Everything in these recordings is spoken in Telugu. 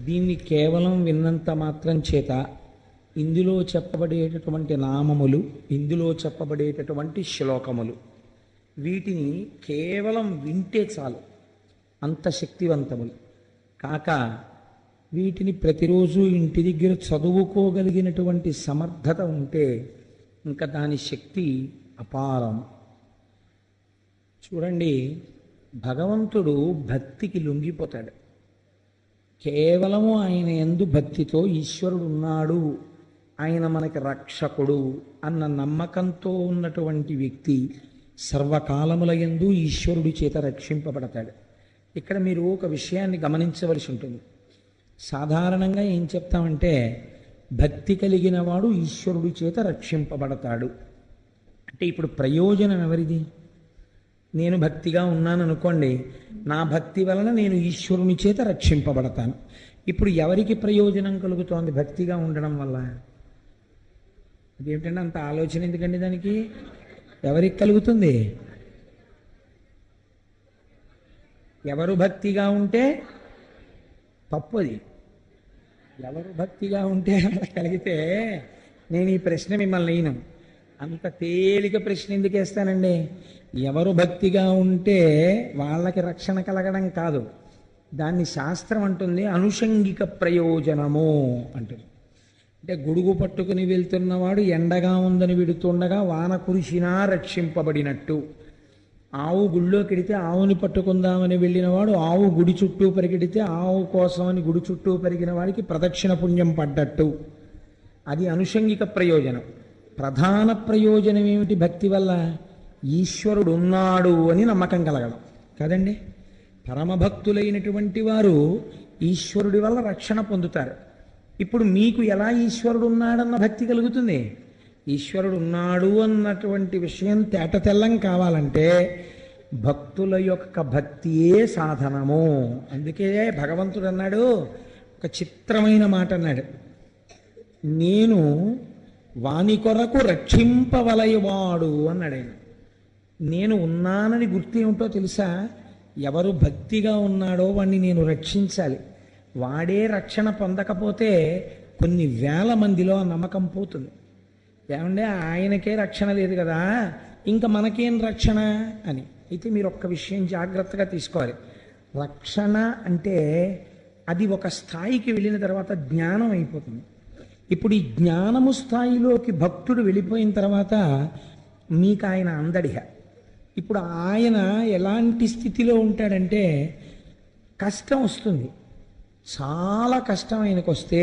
దీన్ని కేవలం విన్నంత మాత్రం చేత ఇందులో చెప్పబడేటటువంటి నామములు, ఇందులో చెప్పబడేటటువంటి శ్లోకములు, వీటిని కేవలం వింటే చాలు, అంత శక్తివంతములు కాక వీటిని ప్రతిరోజు ఇంటి దగ్గర చదువుకోగలిగినటువంటి సమర్థత ఉంటే ఇంకా దాని శక్తి అపారం. చూడండి, భగవంతుడు భక్తికి లొంగిపోతాడు. కేవలము ఆయన యందు భక్తితో ఈశ్వరుడు ఉన్నాడు, ఆయన మనకి రక్షకుడు అన్న నమ్మకంతో ఉన్నటువంటి వ్యక్తి సర్వకాలముల యందు ఈశ్వరుడి చేత రక్షింపబడతాడు. ఇక్కడ మీరు ఒక విషయాన్ని గమనించవలసి ఉంటుంది. సాధారణంగా ఏం చెప్తామంటే, భక్తి కలిగిన వాడు ఈశ్వరుడి చేత రక్షింపబడతాడు అంటే ఇప్పుడు ప్రయోజనం ఎవరిది? నేను భక్తిగా ఉన్నాను అనుకోండి, నా భక్తి వలన నేను ఈశ్వరుని చేత రక్షింపబడతాను. ఇప్పుడు ఎవరికి ప్రయోజనం కలుగుతోంది భక్తిగా ఉండడం వల్ల? అదేమిటంటే అంత ఆలోచన ఎందుకండి దానికి? ఎవరికి కలుగుతుంది? ఎవరు భక్తిగా ఉంటే తప్పు అది. ఎవరు భక్తిగా ఉంటే కలిగితే నేను ఈ ప్రశ్న మిమ్మల్ని అయిను అంత తేలిక ప్రశ్న ఎందుకు వేస్తానండి? ఎవరు భక్తిగా ఉంటే వాళ్ళకి రక్షణ కలగడం కాదు, దాన్ని శాస్త్రం అంటుంది అనుషంగిక ప్రయోజనము అంటుంది. అంటే గొడుగు పట్టుకుని వెళ్తున్నవాడు ఎండగా ఉందని విడుతుండగా వాన కురిసినా రక్షింపబడినట్టు. ఆవు గుళ్ళో కెడితే ఆవుని పట్టుకుందామని వెళ్ళినవాడు ఆవు గుడి చుట్టూ పరిగెడితే ఆవు కోసమని గుడి చుట్టూ పెరిగిన వాడికి ప్రదక్షిణ పుణ్యం పడ్డట్టు. అది అనుషంగిక ప్రయోజనం. ప్రధాన ప్రయోజనం ఏమిటి భక్తి వల్ల? ఈశ్వరుడు ఉన్నాడు అని నమ్మకం కలగడం కదండి. పరమభక్తులైనటువంటి వారు ఈశ్వరుడి వల్ల రక్షణ పొందుతారు. ఇప్పుడు మీకు ఎలా ఈశ్వరుడు ఉన్నాడన్న భక్తి కలుగుతుంది? ఈశ్వరుడు ఉన్నాడు అన్నటువంటి విషయం తేటతెల్లం కావాలంటే భక్తుల యొక్క భక్తియే సాధనము. అందుకే భగవంతుడు అన్నాడు, ఒక చిత్రమైన మాట అన్నాడు, నేను వాని కొరకు రక్షింపవలయవాడు అన్నాడు ఆయన. నేను ఉన్నానని గుర్తు ఏమిటో తెలుసా? ఎవరు భక్తిగా ఉన్నాడో వాణ్ణి నేను రక్షించాలి. వాడే రక్షణ పొందకపోతే కొన్ని వేల మందిలో ఆ నమ్మకం పోతుంది. ఏమంటే ఆయనకే రక్షణ లేదు కదా, ఇంకా మనకేం రక్షణ అని. అయితే మీరు ఒక్క విషయం జాగ్రత్తగా తీసుకోవాలి. రక్షణ అంటే అది ఒక స్థాయికి వెళ్ళిన తర్వాత జ్ఞానం అయిపోతుంది. ఇప్పుడు ఈ జ్ఞానము స్థాయిలోకి భక్తుడు వెళ్ళిపోయిన తర్వాత మీకు ఆయన అందడిహ. ఇప్పుడు ఆయన ఎలాంటి స్థితిలో ఉంటాడంటే, కష్టం వస్తుంది, చాలా కష్టం ఆయనకు వస్తే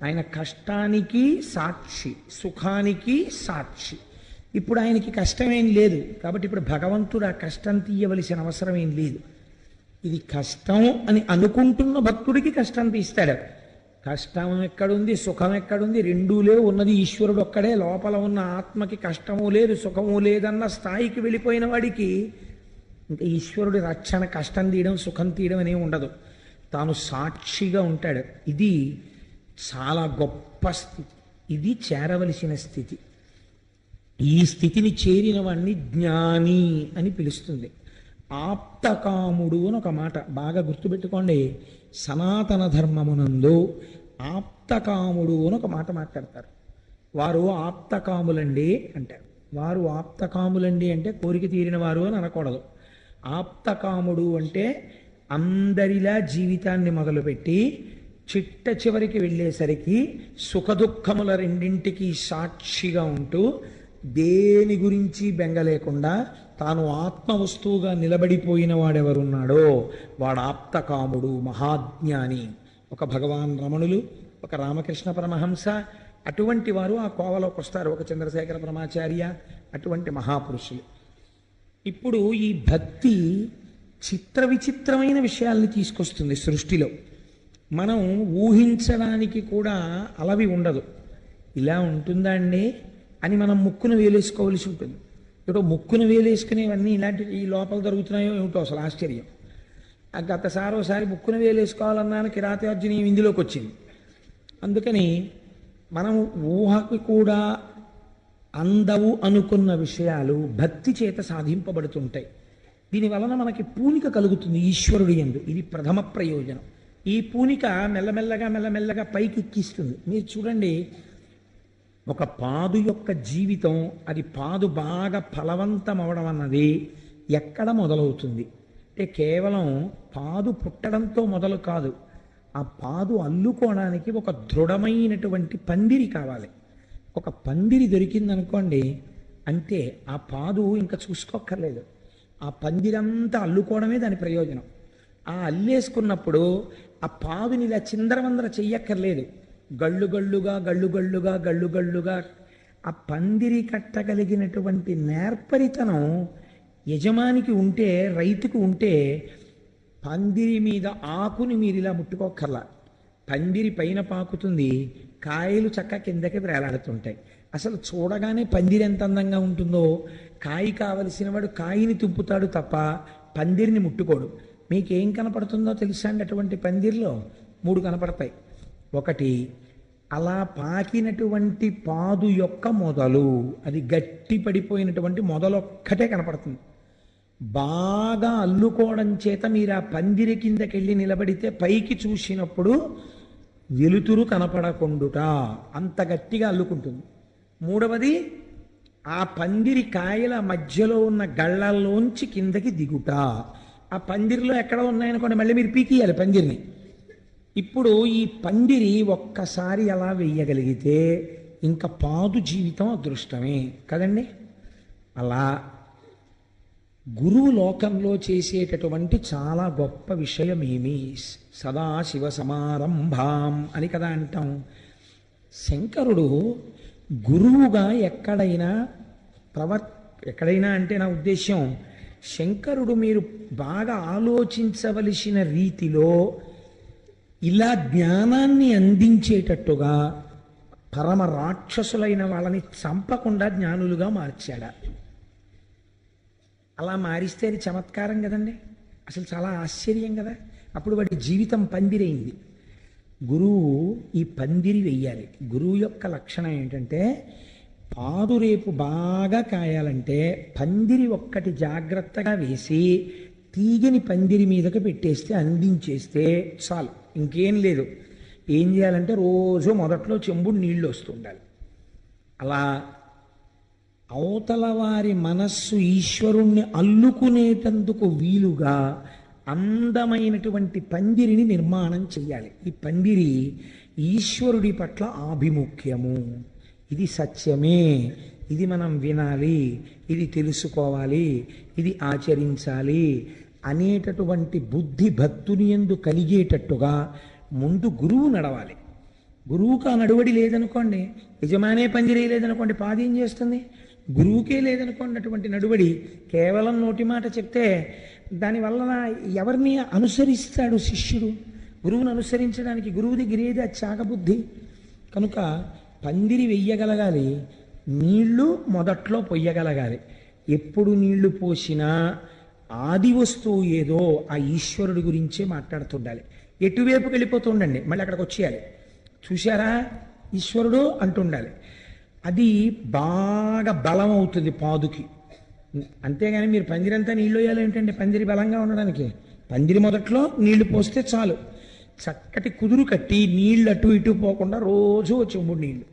ఆయన కష్టానికి సాక్షి, సుఖానికి సాక్షి. ఇప్పుడు ఆయనకి కష్టమేం లేదు కాబట్టి ఇప్పుడు భగవంతుడు ఆ కష్టం తీయవలసిన అవసరం ఏం లేదు. ఇది కష్టం అని అనుకుంటున్న భక్తుడికి కష్టం తీస్తాడు. కష్టం ఎక్కడుంది, సుఖం ఎక్కడుంది? రెండూ లేవు, ఉన్నది ఈశ్వరుడు ఒక్కడే. లోపల ఉన్న ఆత్మకి కష్టము లేదు సుఖము లేదన్న స్థాయికి వెళ్ళిపోయిన వాడికి ఇంకా ఈశ్వరుడి రక్షణ, కష్టం తీయడం సుఖం తీయడం అనేవి ఉండదు. తాను సాక్షిగా ఉంటాడు. ఇది చాలా గొప్ప స్థితి, ఇది చేరవలసిన స్థితి. ఈ స్థితిని చేరిన వాణ్ణి జ్ఞాని అని పిలుస్తుంది. ఆప్తకాముడు అని ఒక మాట బాగా గుర్తుపెట్టుకోండి. సనాతన ధర్మమునందు ఆప్తకాముడు అని ఒక మాట మాట్లాడతారు. వారు ఆప్తకాములండి అంటారు. వారు ఆప్తకాములండి అంటే కోరిక తీరిన వారు అని అనకూడదు. ఆప్తకాముడు అంటే అందరిలా జీవితాన్ని మొదలుపెట్టి చిట్ట చివరికి వెళ్ళేసరికి సుఖదుఖముల రెండింటికి సాక్షిగా ఉంటూ దేని గురించి బెంగ లేకుండా తాను ఆత్మ వస్తువుగా నిలబడిపోయిన వాడెవరున్నాడో వాడు ఆప్తకాముడు, మహాజ్ఞాని. ఒక భగవాన్ రమణులు, ఒక రామకృష్ణ పరమహంస, అటువంటి వారు ఆ కోవలోకి వస్తారు. ఒక చంద్రశేఖర పరమాచార్య, అటువంటి మహాపురుషులు. ఇప్పుడు ఈ భక్తి చిత్ర విచిత్రమైన విషయాల్ని తీసుకొస్తుంది సృష్టిలో. మనం ఊహించడానికి కూడా అలవి ఉండదు. ఇలా ఉంటుందా అండి అని మనం ముక్కును వేలేసుకోవలసి ఉంటుంది. ఇప్పుడు ముక్కును వేలేసుకునేవన్నీ ఇలాంటి ఈ లోపల జరుగుతున్నాయో ఏమిటో అసలు ఆశ్చర్యం. గతసారి ఒకసారి ముక్కును వేలేసుకోవాలన్నాను, కిరాతార్జునీయం ఇందులోకి వచ్చింది. అందుకని మనం ఊహకు కూడా అందవు అనుకున్న విషయాలు భక్తి చేత సాధింపబడుతుంటాయి. దీనివలన మనకి పూనిక కలుగుతుంది ఈశ్వరుడి యందు. ఇది ప్రథమ ప్రయోజనం. ఈ పూనిక మెల్లమెల్లగా మెల్లమెల్లగా పైకి ఎక్కిస్తుంది. మీరు చూడండి, ఒక పాదు యొక్క జీవితం, అది పాదు బాగా ఫలవంతం అవడం అన్నది ఎక్కడ మొదలవుతుంది అంటే కేవలం పాదు పుట్టడంతో మొదలు కాదు. ఆ పాదు అల్లుకోవడానికి ఒక దృఢమైనటువంటి పందిరి కావాలి. ఒక పందిరి దొరికిందనుకోండి, అంటే ఆ పాదు ఇంకా చూసుకోక్కర్లేదు. ఆ పందిరంతా అల్లుకోవడమే దాని ప్రయోజనం. ఆ అల్లేసుకున్నప్పుడు ఆ పాదుని ఇలా చిందరవందర చెయ్యక్కర్లేదు. గళ్ళు గళ్ళుగా గళ్ళు గళ్ళుగా గళ్ళు గళ్ళుగా ఆ పందిరి కట్టగలిగినటువంటి నేర్పరితనం యజమానికి ఉంటే, రైతుకు ఉంటే, పందిరి మీద ఆకుని మీరు ఇలా ముట్టుకోకర్లా. పందిరి పైన పాకుతుంది, కాయలు చక్క కిందకి వేలాడుతుంటాయి. అసలు చూడగానే పందిరి ఎంత అందంగా ఉంటుందో, కాయ కావలసిన వాడు కాయని తుంపుతాడు తప్ప పందిరిని ముట్టుకోడు. మీకేం కనపడుతుందో తెలుసా అండి? అటువంటి పందిరిలో 3 కనపడతాయి. ఒకటి, అలా పాకినటువంటి పాదు యొక్క మొదలు, అది గట్టి పడిపోయినటువంటి మొదలొక్కటే కనపడుతుంది. బాగా అల్లుకోవడం చేత మీరు ఆ పందిరి కిందకెళ్ళి నిలబడితే పైకి చూసినప్పుడు వెలుతురు కనపడకుండుట, అంత గట్టిగా అల్లుకుంటుంది. మూడవది, ఆ పందిరి కాయల మధ్యలో ఉన్న గళ్ళల్లోంచి కిందకి దిగుట. ఆ పందిరిలో ఎక్కడ ఉన్నాయనుకోండి, మళ్ళీ మీరు పీకియాలి పందిరిని. ఇప్పుడు ఈ పందిరి ఒక్కసారి అలా వెయ్యగలిగితే ఇంకా పాదు జీవితం అదృష్టమే కదండి. అలా గురువు లోకంలో చేసేటటువంటి చాలా గొప్ప విషయం ఏమి, సదాశివ సమారంభాం అని కదా అంటాం. శంకరుడు గురువుగా ఎక్కడైనా అంటే నా ఉద్దేశం, శంకరుడు మీరు బాగా ఆలోచించవలసిన రీతిలో ఇలా జ్ఞానాన్ని అందించేటట్టుగా పరమ రాక్షసులైన వాళ్ళని చంపకుండా జ్ఞానులుగా మార్చాడా? అలా మారిస్తే అది చమత్కారం కదండి. అసలు చాలా ఆశ్చర్యం కదా. అప్పుడు వాడి జీవితం పందిరైంది. గురువు ఈ పందిరి వెయ్యాలి. గురువు యొక్క లక్షణం ఏంటంటే, పాదు రేపు బాగా కాయాలంటే పందిరి ఒక్కటి జాగ్రత్తగా వేసి తీగని పందిరి మీదకి పెట్టేస్తే, అందించేస్తే చాలు, ఇంకేం లేదు. ఏం చేయాలంటే రోజు మొదట్లో చెంబుడు నీళ్లు వస్తుండాలి. అలా అవతల వారి మనస్సు ఈశ్వరుణ్ణి అల్లుకునేటందుకు వీలుగా అందమైనటువంటి పందిరిని నిర్మాణం చెయ్యాలి. ఈ పందిరి ఈశ్వరుడి పట్ల ఆభిముఖ్యము, ఇది సత్యమే, ఇది మనం వినాలి, ఇది తెలుసుకోవాలి, ఇది ఆచరించాలి అనేటటువంటి బుద్ధి భక్తుని యందు కలిగేటట్టుగా ముందు గురువు నడవాలి. గురువుకు ఆ నడువడి లేదనుకోండి, యజమానే పందిరే లేదనుకోండి, పాది ఏం చేస్తుంది? గురువుకే లేదనుకోండి అటువంటి నడువడి. కేవలం నోటి మాట చెప్తే దానివల్ల ఎవరిని అనుసరిస్తాడు శిష్యుడు? గురువును అనుసరించడానికి గురువు దగ్గర ఏది అది చాకబుద్ధి. కనుక పందిరి వెయ్యగలగాలి, నీళ్లు మొదట్లో పొయ్యగలగాలి. ఎప్పుడు నీళ్లు పోసినా ఆది వస్తువు ఏదో ఆ ఈశ్వరుడి గురించే మాట్లాడుతుండాలి. ఎటువైపుకి వెళ్ళిపోతుండండి, మళ్ళీ అక్కడికి వచ్చేయాలి. చూశారా ఈశ్వరుడు అంటుండాలి. అది బాగా బలం అవుతుంది పాదుకి. అంతేగాని మీరు పందిరంతా నీళ్ళు వేయాలి ఏంటంటే పందిరి బలంగా ఉండడానికి? పందిరి మొదట్లో నీళ్లు పోస్తే చాలు. చక్కటి కుదురు కట్టి నీళ్ళు అటు ఇటు పోకుండా రోజు చెంబుడు నీళ్ళు.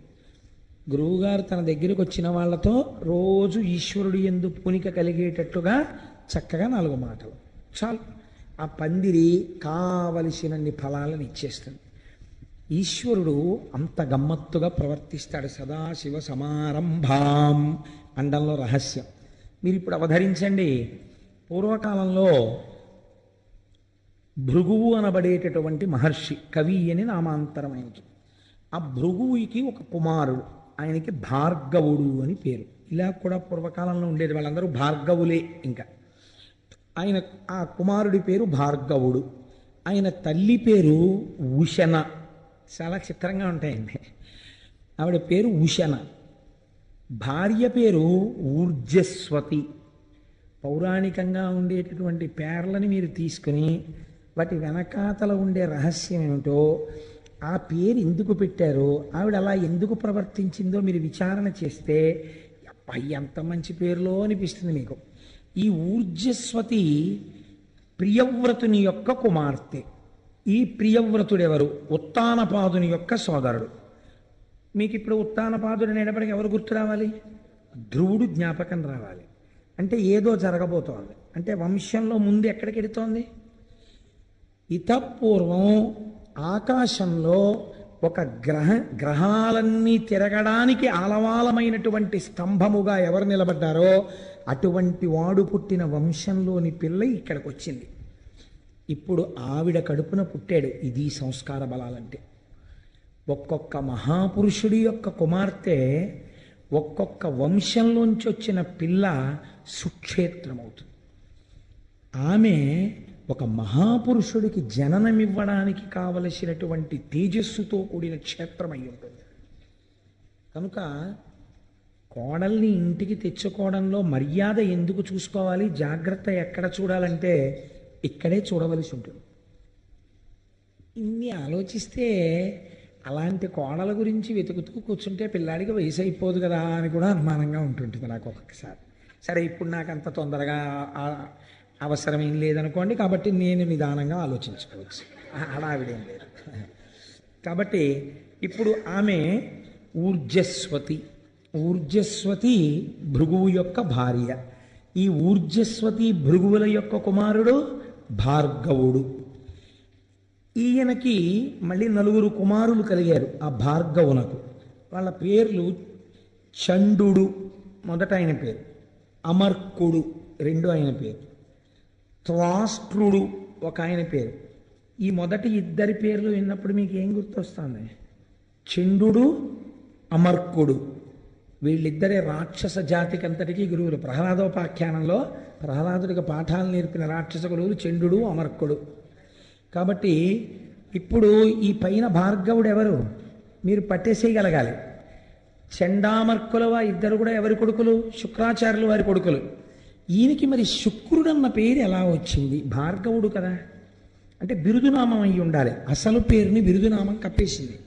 గురువుగారు తన దగ్గరికి వచ్చిన వాళ్ళతో రోజు ఈశ్వరుడు యందు పూనిక కలిగేటట్లుగా చక్కగా 4 మాటలు చాలు. ఆ పందిరి కావలసినన్ని ఫలాలను ఇచ్చేస్తుంది. ఈశ్వరుడు అంత గమ్మత్తుగా ప్రవర్తిస్తాడు. సదాశివ సమారంభాం అండంలో రహస్యం. మీరు ఇప్పుడు అవధరించండి. పూర్వకాలంలో భృగువు అనబడేటటువంటి మహర్షి, కవి అని నామాంతరం ఆయనకి. ఆ భృగువుకి ఒక కుమారుడు, ఆయనకి భార్గవుడు అని పేరు. ఇలా కూడా పూర్వకాలంలో ఉండేది, వాళ్ళందరూ భార్గవులే. ఇంకా ఆయన ఆ కుమారుడి పేరు భార్గవుడు. ఆయన తల్లి పేరు ఉషన. చాలా చిత్రంగా ఉంటాయండి. ఆవిడ పేరు ఉషన. భార్య పేరు ఊర్జస్వతి. పౌరాణికంగా ఉండేటటువంటి పేర్లని మీరు తీసుకుని వాటి వెనకాతల ఉండే రహస్యం ఏమిటో, ఆ పేరు ఎందుకు పెట్టారో, ఆవిడ అలా ఎందుకు ప్రవర్తించిందో మీరు విచారణ చేస్తే అబ్బాయి ఎంత మంచి పేరులో అనిపిస్తుంది మీకు. ఈ ఊర్జస్వతి ప్రియవ్రతుని యొక్క కుమార్తె. ఈ ప్రియవ్రతుడెవరు? ఉత్తానపాదుని యొక్క సోదరుడు. మీకు ఇప్పుడు ఉత్తానపాదుడు అనేటప్పటికి ఎవరు గుర్తు రావాలి? ధ్రువుడు జ్ఞాపకం రావాలి. అంటే ఏదో జరగబోతోంది. అంటే వంశంలో ముందు ఎక్కడికి వెడుతోంది? ఇతపూర్వం ఆకాశంలో ఒక గ్రహాలన్నీ తిరగడానికి ఆలవాలమైనటువంటి స్తంభముగా ఎవరు నిలబడ్డారో అటువంటి వాడు పుట్టిన వంశంలోని పిల్ల ఇక్కడికి వచ్చింది. ఇప్పుడు ఆవిడ కడుపున పుట్టాడు. ఇది సంస్కార బలాలంటే. ఒక్కొక్క మహాపురుషుడి యొక్క కుమార్తె ఒక్కొక్క వంశంలోంచి వచ్చిన పిల్ల సుక్షేత్రమవుతుంది. ఆమె ఒక మహాపురుషుడికి జననమివ్వడానికి కావలసినటువంటి తేజస్సుతో కూడిన క్షేత్రం అయి ఉంటుంది. కనుక కోడల్ని ఇంటికి తెచ్చుకోవడంలో మర్యాద ఎందుకు చూసుకోవాలి, జాగ్రత్త ఎక్కడ చూడాలంటే ఇక్కడే చూడవలసి ఉంటుంది. ఇన్ని ఆలోచిస్తే అలాంటి కోడల గురించి వెతుకుతూ కూర్చుంటే పిల్లాడికి వయసు అయిపోదు కదా అని కూడా అనుమానంగా ఉంటుంటుంది నాకు ఒక్కొక్కసారి. సరే, ఇప్పుడు నాకు అంత తొందరగా అవసరం ఏం లేదనుకోండి, కాబట్టి నేను నిదానంగా ఆలోచించుకోవచ్చు, హడావిడేం లేదు. కాబట్టి ఇప్పుడు ఆమె ఊర్జస్వతి. ఊర్జస్వతి భృగువు యొక్క భార్య. ఈ ఊర్జస్వతి భృగువుల యొక్క కుమారుడు భార్గవుడు. ఈయనకి మళ్ళీ 4 కుమారులు కలిగారు ఆ భార్గవునకు. వాళ్ళ పేర్లు చండు మొదట ఆయన పేరు, అమర్కుడు రెండో ఆయన పేరు, త్వాష్ట్రుడు ఒక ఆయన పేరు. ఈ మొదటి ఇద్దరి పేర్లు విన్నప్పుడు మీకు ఏం గుర్తొస్తుంది? చండు, అమర్కుడు. వీళ్ళిద్దరే రాక్షస జాతికి అంతటికీ గురువులు. ప్రహ్లాదోపాఖ్యానంలో ప్రహ్లాదుడికి పాఠాలు నేర్పిన రాక్షస గురువులు చండు, అమర్కుడు. కాబట్టి ఇప్పుడు ఈ పైన భార్గవుడు ఎవరు మీరు పట్టేసేయగలగాలి. చండామర్కులవా ఇద్దరు కూడా ఎవరి కొడుకులు? శుక్రాచార్యులు వారి కొడుకులు. ఈయనకి మరి శుక్రుడన్న పేరు ఎలా వచ్చింది? భార్గవుడు కదా, అంటే బిరుదునామం అయి ఉండాలి. అసలు పేరుని బిరుదునామం కప్పేసింది.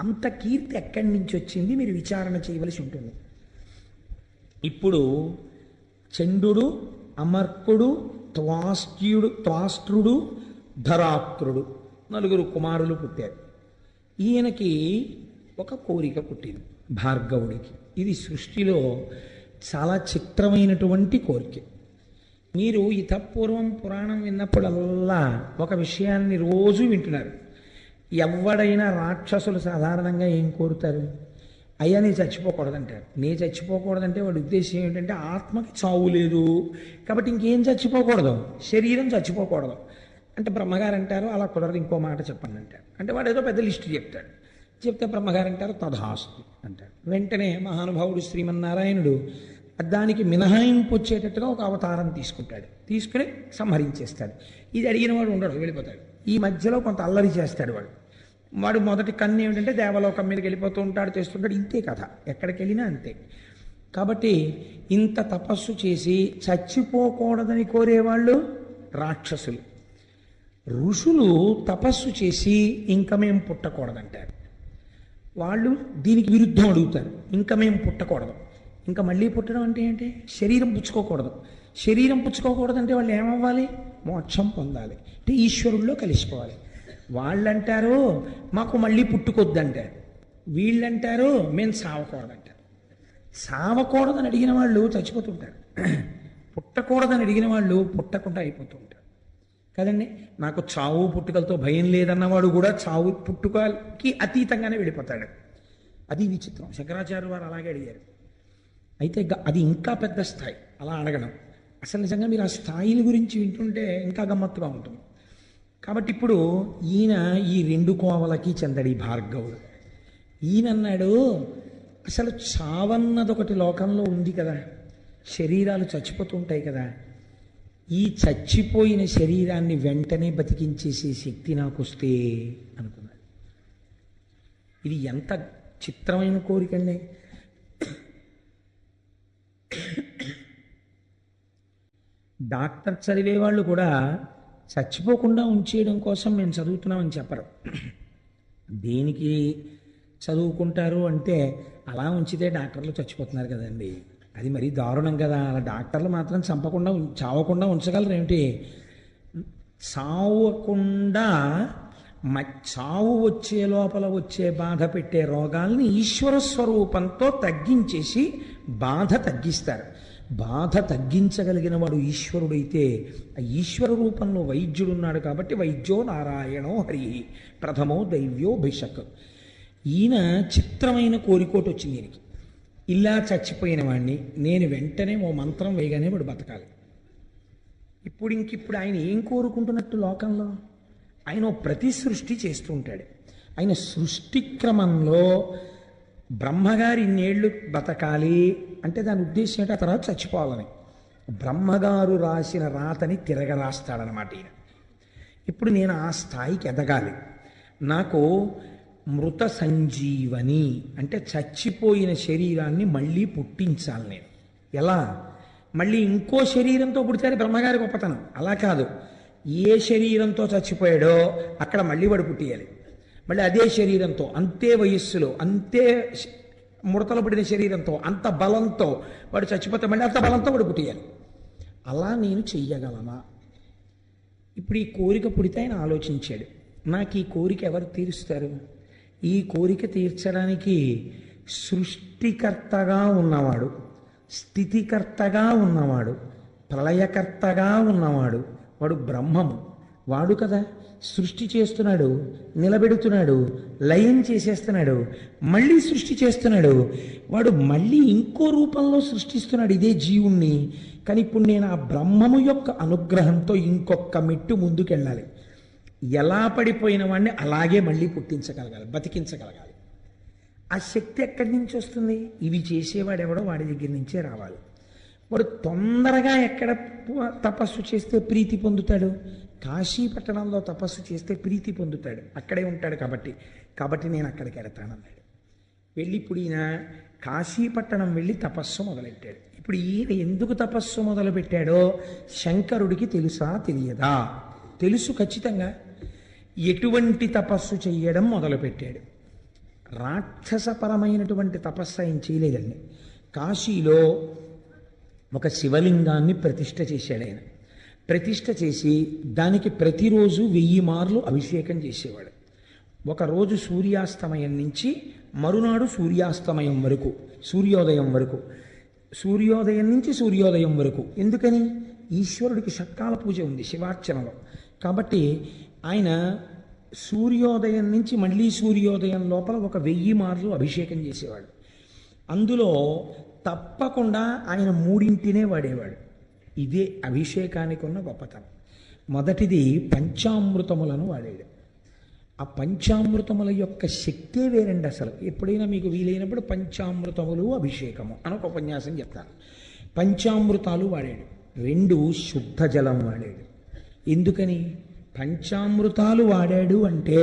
అంత కీర్తి ఎక్కడి నుంచి వచ్చింది మీరు విచారణ చేయవలసి ఉంటుంది. ఇప్పుడు చండు, అమర్కుడు, త్వాష్ట్రుడు, ధరాత్రుడు 4 కుమారులు పుట్టారు. ఈయనకి ఒక కోరిక పుట్టింది భార్గవుడికి. ఇది సృష్టిలో చాలా చిత్రమైనటువంటి కోరిక. మీరు ఇతపూర్వం పురాణం విన్నప్పుడల్లా ఒక విషయాన్ని రోజు వింటున్నారు. ఎవడైనా రాక్షసులు సాధారణంగా ఏం కోరుతారు? అయ్యా నీ చచ్చిపోకూడదంటారు. నీ చచ్చిపోకూడదంటే వాడి ఉద్దేశం ఏమిటంటే ఆత్మకి చావు లేదు కాబట్టి ఇంకేం చచ్చిపోకూడదు, శరీరం చచ్చిపోకూడదు అంటే బ్రహ్మగారు అంటారు అలా కుదరదు, ఇంకో మాట చెప్పండి అంటారు. అంటే వాడు ఏదో పెద్ద లిస్టు చెప్తాడు. చెప్తే బ్రహ్మగారు అంటారు తథాస్తు అంటారు. వెంటనే మహానుభావుడు శ్రీమన్నారాయణుడు దానికి మినహాయింపు వచ్చేటట్టుగా ఒక అవతారం తీసుకుంటాడు. తీసుకుని సంహరించేస్తాడు. ఇది అడిగిన వాడు ఉండడు, వెళ్ళిపోతాడు. ఈ మధ్యలో కొంత అల్లరి చేస్తాడు వాడు మొదటి కన్ను ఏమిటంటే దేవలోకం మీదకి వెళ్ళిపోతూ ఉంటాడు, చేస్తుంటాడు. ఇంతే కథ, ఎక్కడికి వెళ్ళినా అంతే. కాబట్టి ఇంత తపస్సు చేసి చచ్చిపోకూడదని కోరేవాళ్ళు రాక్షసులు. ఋషులు తపస్సు చేసి ఇంకా మేము పుట్టకూడదంటారు. వాళ్ళు దీనికి విరుద్ధం అడుగుతారు, ఇంకా మేము పుట్టకూడదు. ఇంకా మళ్ళీ పుట్టడం అంటే ఏంటి? శరీరం పుచ్చుకోకూడదు. శరీరం పుచ్చుకోకూడదంటే వాళ్ళు ఏమవ్వాలి? మోక్షం పొందాలి, అంటే ఈశ్వరుల్లో కలిసిపోవాలి. వాళ్ళంటారు మాకు మళ్ళీ పుట్టుకొద్దంటారు. వీళ్ళంటారు మేము సావకూడదంటారు. సావకూడదని అడిగిన వాళ్ళు చచ్చిపోతుంటారు, పుట్టకూడదని అడిగిన వాళ్ళు పుట్టకుండా అయిపోతూ ఉంటారు కదండి. నాకు చావు పుట్టుకలతో భయం లేదన్నవాడు కూడా చావు పుట్టుకలకి అతీతంగానే వెళ్ళిపోతాడు. అది విచిత్రం. శంకరాచార్య వారు అలాగే అడిగారు. అయితే అది ఇంకా పెద్ద స్థాయి అలా అడగడం. అసలు నిజంగా మీరు ఆ స్థాయిల గురించి వింటుంటే ఇంకా గమ్మత్తుగా ఉంటుంది. కాబట్టి ఇప్పుడు ఈయన ఈ 2 కోవలకి చెందడి భార్గవుడు. ఈయనన్నాడు అసలు చావన్నది ఒకటి లోకంలో ఉంది కదా, శరీరాలు చచ్చిపోతూ ఉంటాయి కదా, ఈ చచ్చిపోయిన శరీరాన్ని వెంటనే బతికించేసే శక్తి నాకు వస్తే అనుకున్నాడు. ఇది ఎంత చిత్రమైన కోరికండి. డాక్టర్ చదివే వాళ్ళు కూడా చచ్చిపోకుండా ఉంచేయడం కోసం మేము చదువుతున్నామని చెప్పరు. దేనికి చదువుకుంటారు అంటే అలా ఉంచితే డాక్టర్లు చచ్చిపోతున్నారు కదండి, అది మరీ దారుణం కదా. అలా డాక్టర్లు మాత్రం చావకుండా ఉంచగలరు ఏమిటి? చావకుండా చావు వచ్చే లోపల వచ్చే బాధ పెట్టే రోగాల్ని ఈశ్వర స్వరూపంతో తగ్గించేసి బాధ తగ్గిస్తారు. బాధ తగ్గించగలిగిన వాడు ఈశ్వరుడైతే ఆ ఈశ్వర రూపంలో వైద్యుడున్నాడు కాబట్టి వైద్యో నారాయణో హరి ప్రథమో దైవ్యో భిషక్. ఈయన చిత్రమైన కోరికోటి వచ్చింది ఈయనకి. ఇలా చచ్చిపోయిన వాడిని నేను వెంటనే ఓ మంత్రం వేయగానే వాడు బతకాలి. ఇప్పుడు ఆయన ఏం కోరుకుంటున్నట్టు లోకంలో? ఆయన ప్రతి సృష్టి చేస్తూ ఉంటాడు. ఆయన సృష్టి క్రమంలో బ్రహ్మగారు ఇన్నేళ్ళు బతకాలి అంటే దాని ఉద్దేశం ఏంటి? ఆ తర్వాత చచ్చిపోవాలని. బ్రహ్మగారు రాసిన రాతని తిరగరాస్తాడనమాట ఈయన. ఇప్పుడు నేను ఆ స్థాయికి ఎదగాలి. నాకు మృత సంజీవని అంటే చచ్చిపోయిన శరీరాన్ని మళ్ళీ పుట్టించాలి. నేను ఎలా? మళ్ళీ ఇంకో శరీరంతో పుడితే బ్రహ్మగారి గొప్పతనం. అలా కాదు, ఏ శరీరంతో చచ్చిపోయాడో అక్కడ మళ్ళీ వాడు పుట్టియాలి. మళ్ళీ అదే శరీరంతో, అంతే వయస్సులో, అంతే ముడతలు పడిన శరీరంతో, అంత బలంతో వాడు చచ్చిపోతే మళ్ళీ అంత బలంతో వాడు పుట్టియాలి. అలా నేను చెయ్యగలనా? ఇప్పుడు ఈ కోరిక పుడితే ఆయన ఆలోచించాడు, నాకు ఈ కోరిక ఎవరు తీరుస్తారు? ఈ కోరిక తీర్చడానికి సృష్టికర్తగా ఉన్నవాడు, స్థితికర్తగా ఉన్నవాడు, ప్రళయకర్తగా ఉన్నవాడు వాడు బ్రహ్మము. వాడు కదా సృష్టి చేస్తున్నాడు, నిలబెడుతున్నాడు, లయం చేసేస్తున్నాడు, మళ్ళీ సృష్టి చేస్తున్నాడు. వాడు మళ్ళీ ఇంకో రూపంలో సృష్టిస్తున్నాడు ఇదే జీవుణ్ణి. కానీ ఇప్పుడు నేను ఆ బ్రహ్మము యొక్క అనుగ్రహంతో ఇంకొక మెట్టు ముందుకెళ్ళాలి. ఎలా పడిపోయిన వాడిని అలాగే మళ్ళీ పుట్టించగలగాలి, బతికించగలగాలి. ఆ శక్తి ఎక్కడి నుంచి వస్తుంది? ఇవి చేసేవాడెవడో వాడి దగ్గర నుంచే రావాలి. వాడు తొందరగా ఎక్కడ తపస్సు చేస్తే ప్రీతి పొందుతాడు? కాశీ పట్టణంలో తపస్సు చేస్తే ప్రీతి పొందుతాడు, అక్కడే ఉంటాడు కాబట్టి నేను అక్కడికి వెళతానన్నాడు. వెళ్ళి ఇప్పుడు ఈయన కాశీపట్టణం వెళ్ళి తపస్సు మొదలెట్టాడు. ఇప్పుడు ఈయన ఎందుకు తపస్సు మొదలుపెట్టాడో శంకరుడికి తెలుసా తెలియదా? తెలుసు ఖచ్చితంగా. ఎటువంటి తపస్సు చెయ్యడం మొదలుపెట్టాడు? రాక్షసపరమైనటువంటి తపస్సు ఆయన చేయలేదండి. కాశీలో ఒక శివలింగాన్ని ప్రతిష్ఠ చేశాడు ఆయన. ప్రతిష్ఠ చేసి దానికి ప్రతిరోజు 1000 మార్లు అభిషేకం చేసేవాడు. ఒకరోజు సూర్యాస్తమయం నుంచి మరునాడు సూర్యాస్తమయం వరకు, సూర్యోదయం వరకు, సూర్యోదయం నుంచి సూర్యోదయం వరకు. ఎందుకని? ఈశ్వరుడికి షట్కాల పూజ ఉంది శివార్చనలో. కాబట్టి ఆయన సూర్యోదయం నుంచి మళ్ళీ సూర్యోదయం లోపల ఒక 1000 మార్లు అభిషేకం చేసేవాడు. అందులో తప్పకుండా ఆయన 3 వాడేవాడు. ఇదే అభిషేకానికి ఉన్న గొప్పతనం. మొదటిది పంచామృతములను వాడాడు. ఆ పంచామృతముల యొక్క శక్తే వేరండి అసలు. ఎప్పుడైనా మీకు వీలైనప్పుడు పంచామృతములు అభిషేకము అని ఒక ఉపన్యాసం చెప్తాను. పంచామృతాలు వాడాడు. 2 శుద్ధ జలం వాడాడు. ఎందుకని? పంచామృతాలు వాడాడు అంటే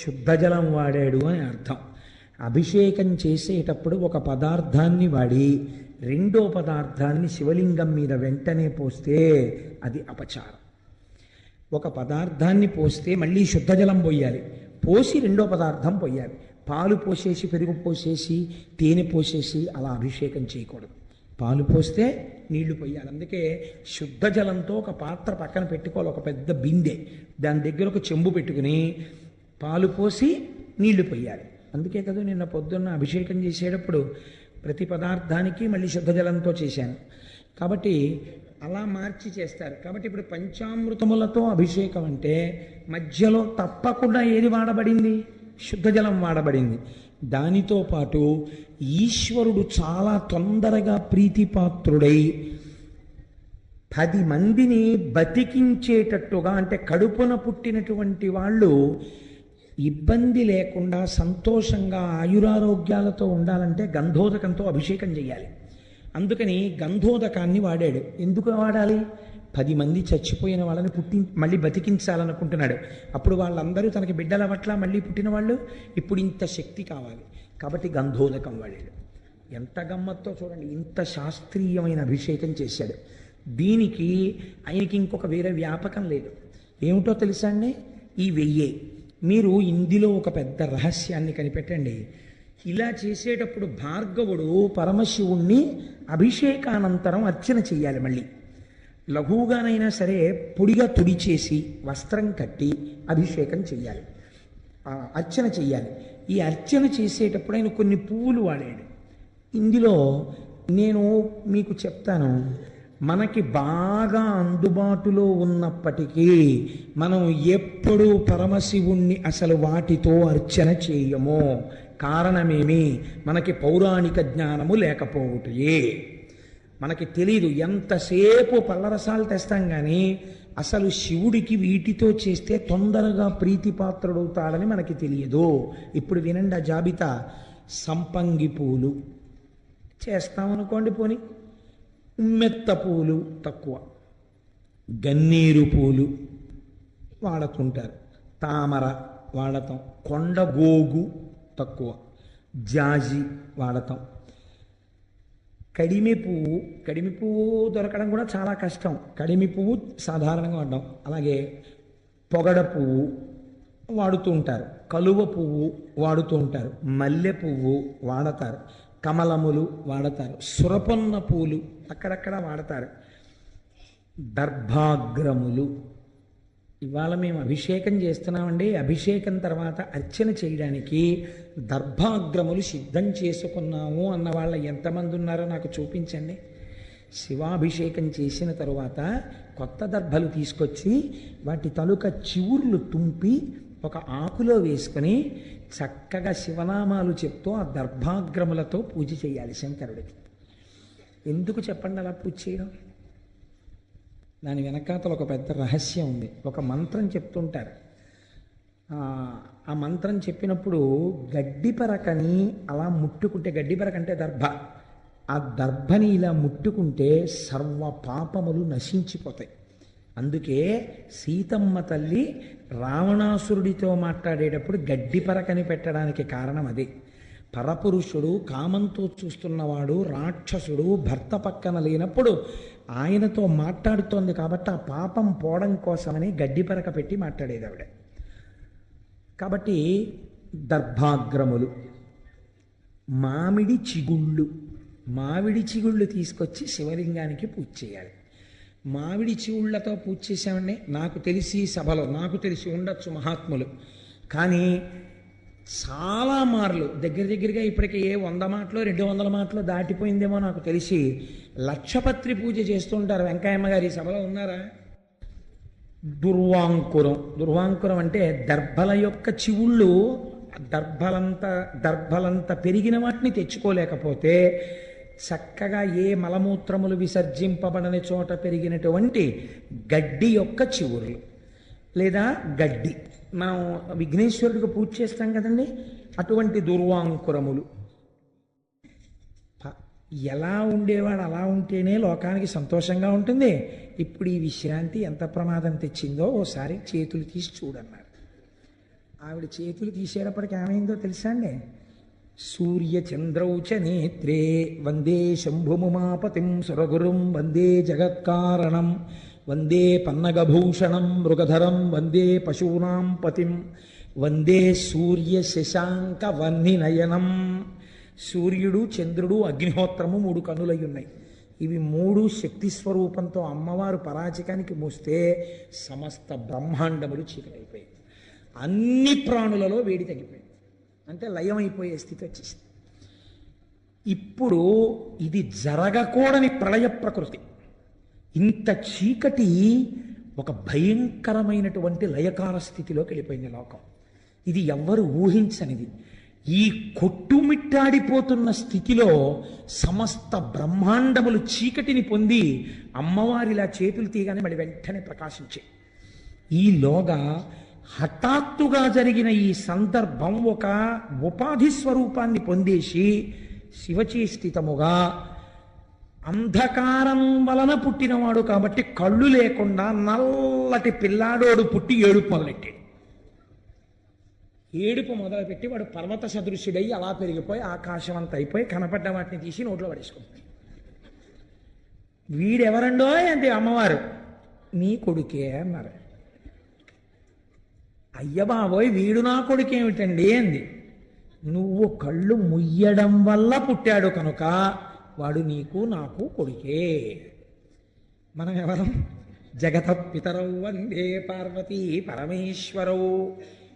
శుద్ధ జలం వాడాడు అని అర్థం. అభిషేకం చేసేటప్పుడు ఒక పదార్థాన్ని వాడి రెండో పదార్థాన్ని శివలింగం మీద వెంటనే పోస్తే అది అపచారం. ఒక పదార్థాన్ని పోస్తే మళ్ళీ శుద్ధ జలం పోయాలి, పోసి రెండో పదార్థం పోయాలి. పాలు పోసేసి, పెరుగు పోసేసి, తేనె పోసేసి అలా అభిషేకం చేయకూడదు. పాలు పోస్తే నీళ్లు పోయాలి. అందుకే శుద్ధ జలంతో ఒక పాత్ర పక్కన పెట్టుకోవాలి, ఒక పెద్ద బిందె, దాని దగ్గర ఒక చెంబు పెట్టుకుని పాలు పోసి నీళ్లు పోయాలి. అందుకే కదా నిన్న పొద్దున్న అభిషేకం చేసేటప్పుడు ప్రతి పదార్థానికి మళ్ళీ శుద్ధ జలంతో చేశాను. కాబట్టి అలా మార్చి చేస్తారు. కాబట్టి ఇప్పుడు పంచామృతములతో అభిషేకం అంటే మధ్యలో తప్పకుండా ఏది వాడబడింది? శుద్ధ జలం వాడబడింది. దానితో పాటు ఈశ్వరుడు చాలా తొందరగా ప్రీతిపాత్రుడై 10 మందిని బతికించేటట్టుగా, అంటే కడుపున పుట్టినటువంటి వాళ్ళు ఇబ్బంది లేకుండా సంతోషంగా ఆయురారోగ్యాలతో ఉండాలంటే గంధోదకంతో అభిషేకం చేయాలి. అందుకని గంధోదకాన్ని వాడాడు. ఎందుకు వాడాలి? 10 మంది చచ్చిపోయిన వాళ్ళని మళ్ళీ బతికించాలనుకుంటున్నాడు. అప్పుడు వాళ్ళందరూ తనకి బిడ్డల పట్ల మళ్ళీ పుట్టిన వాళ్ళు, ఇప్పుడు ఇంత శక్తి కావాలి కాబట్టి గంధోదకం వాడాడు. ఎంత గమ్మత్తో చూడండి, ఇంత శాస్త్రీయమైన అభిషేకం చేశాడు. దీనికి ఆయనకి ఇంకొక వేరే వ్యాపకం లేదు. ఏమిటో తెలుసా అండి? ఈ 1000. మీరు ఇందులో ఒక పెద్ద రహస్యాన్ని కనిపెట్టండి. ఇలా చేసేటప్పుడు భార్గవుడు పరమశివుణ్ణి అభిషేకానంతరం అర్చన చెయ్యాలి. మళ్ళీ లఘువుగానైనా సరే పొడిగా తుడిచేసి వస్త్రం కట్టి అభిషేకం చెయ్యాలి. అర్చన చెయ్యాలి. ఈ అర్చన చేసేటప్పుడు ఆయన కొన్ని పువ్వులు వాడాడు. ఇందులో నేను మీకు చెప్తాను, మనకి బాగా అందుబాటులో ఉన్నప్పటికీ మనం ఎప్పుడూ పరమశివుణ్ణి అసలు వాటితో అర్చన చేయము. కారణమేమి? మనకి పౌరాణిక జ్ఞానము లేకపోవటయే. మనకి తెలీదు. ఎంతసేపు పళ్ళరసాలు తెస్తాం కానీ అసలు శివుడికి వీటితో చేస్తే తొందరగా ప్రీతిపాత్రుడవుతాడని మనకి తెలియదు. ఇప్పుడు వినండి ఆ జాబితా. సంపంగి పూలు చేస్తామనుకోండి, పోని ఉమ్మెత్త పూలు తక్కువ, గన్నేరు పూలు వాడుతుంటారు, తామర వాడతాం, కొండగోగు తక్కువ, జాజి వాడతాం, కడిమి పువ్వు దొరకడం కూడా చాలా కష్టం. కడిమి పువ్వు సాధారణంగా వాడడం. అలాగే పొగడ పువ్వు వాడుతూ ఉంటారు, కలువ పువ్వు వాడుతూ ఉంటారు, మల్లె పువ్వు వాడతారు, కమలములు వాడతారు, సురపొన్న పూలు అక్కడక్కడ వాడతారు, దర్భాగ్రములు. ఇవాళ మేము అభిషేకం చేస్తున్నామండి. అభిషేకం తర్వాత అర్చన చేయడానికి దర్భాగ్రములు సిద్ధం చేసుకున్నాము అన్న వాళ్ళ ఎంతమంది ఉన్నారో నాకు చూపించండి. శివాభిషేకం చేసిన తరువాత కొత్త దర్భలు తీసుకొచ్చి వాటి తలుక చివుర్లు తుంపి ఒక ఆకులో వేసుకొని చక్కగా శివనామాలు చెప్తూ ఆ దర్భాగ్రములతో పూజ చేయాలి శంకరుడికి. ఎందుకు చెప్పండి అలా పూజ చేయడం? దాని వెనకాతల ఒక పెద్ద రహస్యం ఉంది. ఒక మంత్రం చెప్తుంటారు. ఆ మంత్రం చెప్పినప్పుడు గడ్డిపరకని అలా ముట్టుకుంటే, గడ్డిపరక అంటే దర్భ, ఆ దర్భని ఇలా ముట్టుకుంటే సర్వ పాపములు నశించిపోతాయి. అందుకే సీతమ్మ తల్లి రావణాసురుడితో మాట్లాడేటప్పుడు గడ్డిపరకని పెట్టడానికి కారణం అదే. పరపురుషుడు కామంతో చూస్తున్నవాడు రాక్షసుడు భర్త పక్కన లేనప్పుడు ఆయనతో మాట్లాడుతోంది కాబట్టి ఆ పాపం పోవడం కోసమని గడ్డిపరక పెట్టి మాట్లాడేది ఆవిడ. కాబట్టి దర్భాగ్రములు, మామిడి చిగుళ్ళు తీసుకొచ్చి శివలింగానికి పూజ చేయాలి. మామిడి చిగుళ్లతో పూజ చేసామండి. నాకు తెలిసి సభలో నాకు తెలిసి ఉండొచ్చు మహాత్ములు, కానీ చాలా మార్లు దగ్గరగా ఇప్పటికే 100 మాటలు 200 మాటలు దాటిపోయిందేమో నాకు తెలిసి లక్షపత్రి పూజ చేస్తుంటారు. వెంకయ్యమ్మ గారి సభలో ఉన్నారా? దుర్వాంకురం అంటే దర్భల యొక్క చివుళ్ళు దర్భలంత పెరిగిన వాటిని తెచ్చుకోలేకపోతే చక్కగా ఏ మలమూత్రములు విసర్జింపబడని చోట పెరిగినటువంటి గడ్డి యొక్క చివుర్లు లేదా గడ్డి, మనం విఘ్నేశ్వరుడికి పూజ చేస్తాం కదండి, అటువంటి దుర్వాంకురములు. ఎలా ఉండేవాడు అలా ఉంటేనే లోకానికి సంతోషంగా ఉంటుంది. ఇప్పుడు ఈ విశ్రాంతి ఎంత ప్రమాదం తెచ్చిందో ఓసారి చేతులు తీసి చూడన్నారు. ఆవిడ చేతులు తీసేటప్పటికి ఏమైందో తెలుసా అండి? సూర్య చంద్రౌచ నేత్రే వందే శంభుముమాపతిం సురగురుం వందే జగత్కారణం వందే పన్నగభూషణం మృగధరం వందే పశూనాం పతిం వందే సూర్య శశాంక వన్నినయనం. సూర్యుడు చంద్రుడు అగ్నిహోత్రము 3 కన్నులై ఉన్నాయి. ఇవి 3 శక్తి స్వరూపంతో అమ్మవారు పరాచికానికి మోస్తే సమస్త బ్రహ్మాండములు చీకటైపోయాయి. అన్ని ప్రాణులలో వేడి తగ్గిపోయింది, అంటే లయమైపోయే స్థితి వచ్చేసింది. ఇప్పుడు ఇది జరగకూడని ప్రళయ ప్రకృతి. ఇంత చీకటి ఒక భయంకరమైనటువంటి లయకార స్థితిలోకి వెళ్ళిపోయింది లోకం. ఇది ఎవ్వరు ఊహించనిది. ఈ కొట్టుమిట్టాడిపోతున్న స్థితిలో సమస్త బ్రహ్మాండములు చీకటిని పొంది అమ్మవారిలా చేతులు తీయగానే మళ్ళీ వెంటనే ప్రకాశించాయి. ఈలోగా హఠాత్తుగా జరిగిన ఈ సందర్భం ఒక ఉపాధి స్వరూపాన్ని పొందేసి శివచేష్టితముగా అంధకారం వలన పుట్టినవాడు కాబట్టి కళ్ళు లేకుండా నల్లటి పిల్లాడోడు పుట్టి ఏడుపు మొదలెట్టాడు. ఏడుపు మొదలుపెట్టి వాడు పర్వత సదృశ్యుడై అలా పెరిగిపోయి ఆకాశం అంత అయిపోయి కనపడ్డ వాటిని తీసి నోట్లో పడేసుకుంటాడు. వీడెవరండో అంటే అమ్మవారు, నీ కొడుకే అన్నారు. అయ్య బాబోయ్, వీడు నా కొడుకేమిటండి అంది. నువ్వు కళ్ళు ముయ్యడం వల్ల పుట్టాడు కనుక వాడు నీకు నాకు కొడుకే. మనం ఎవరం? జగత పితరౌ వందే పార్వతీ పరమేశ్వరౌ.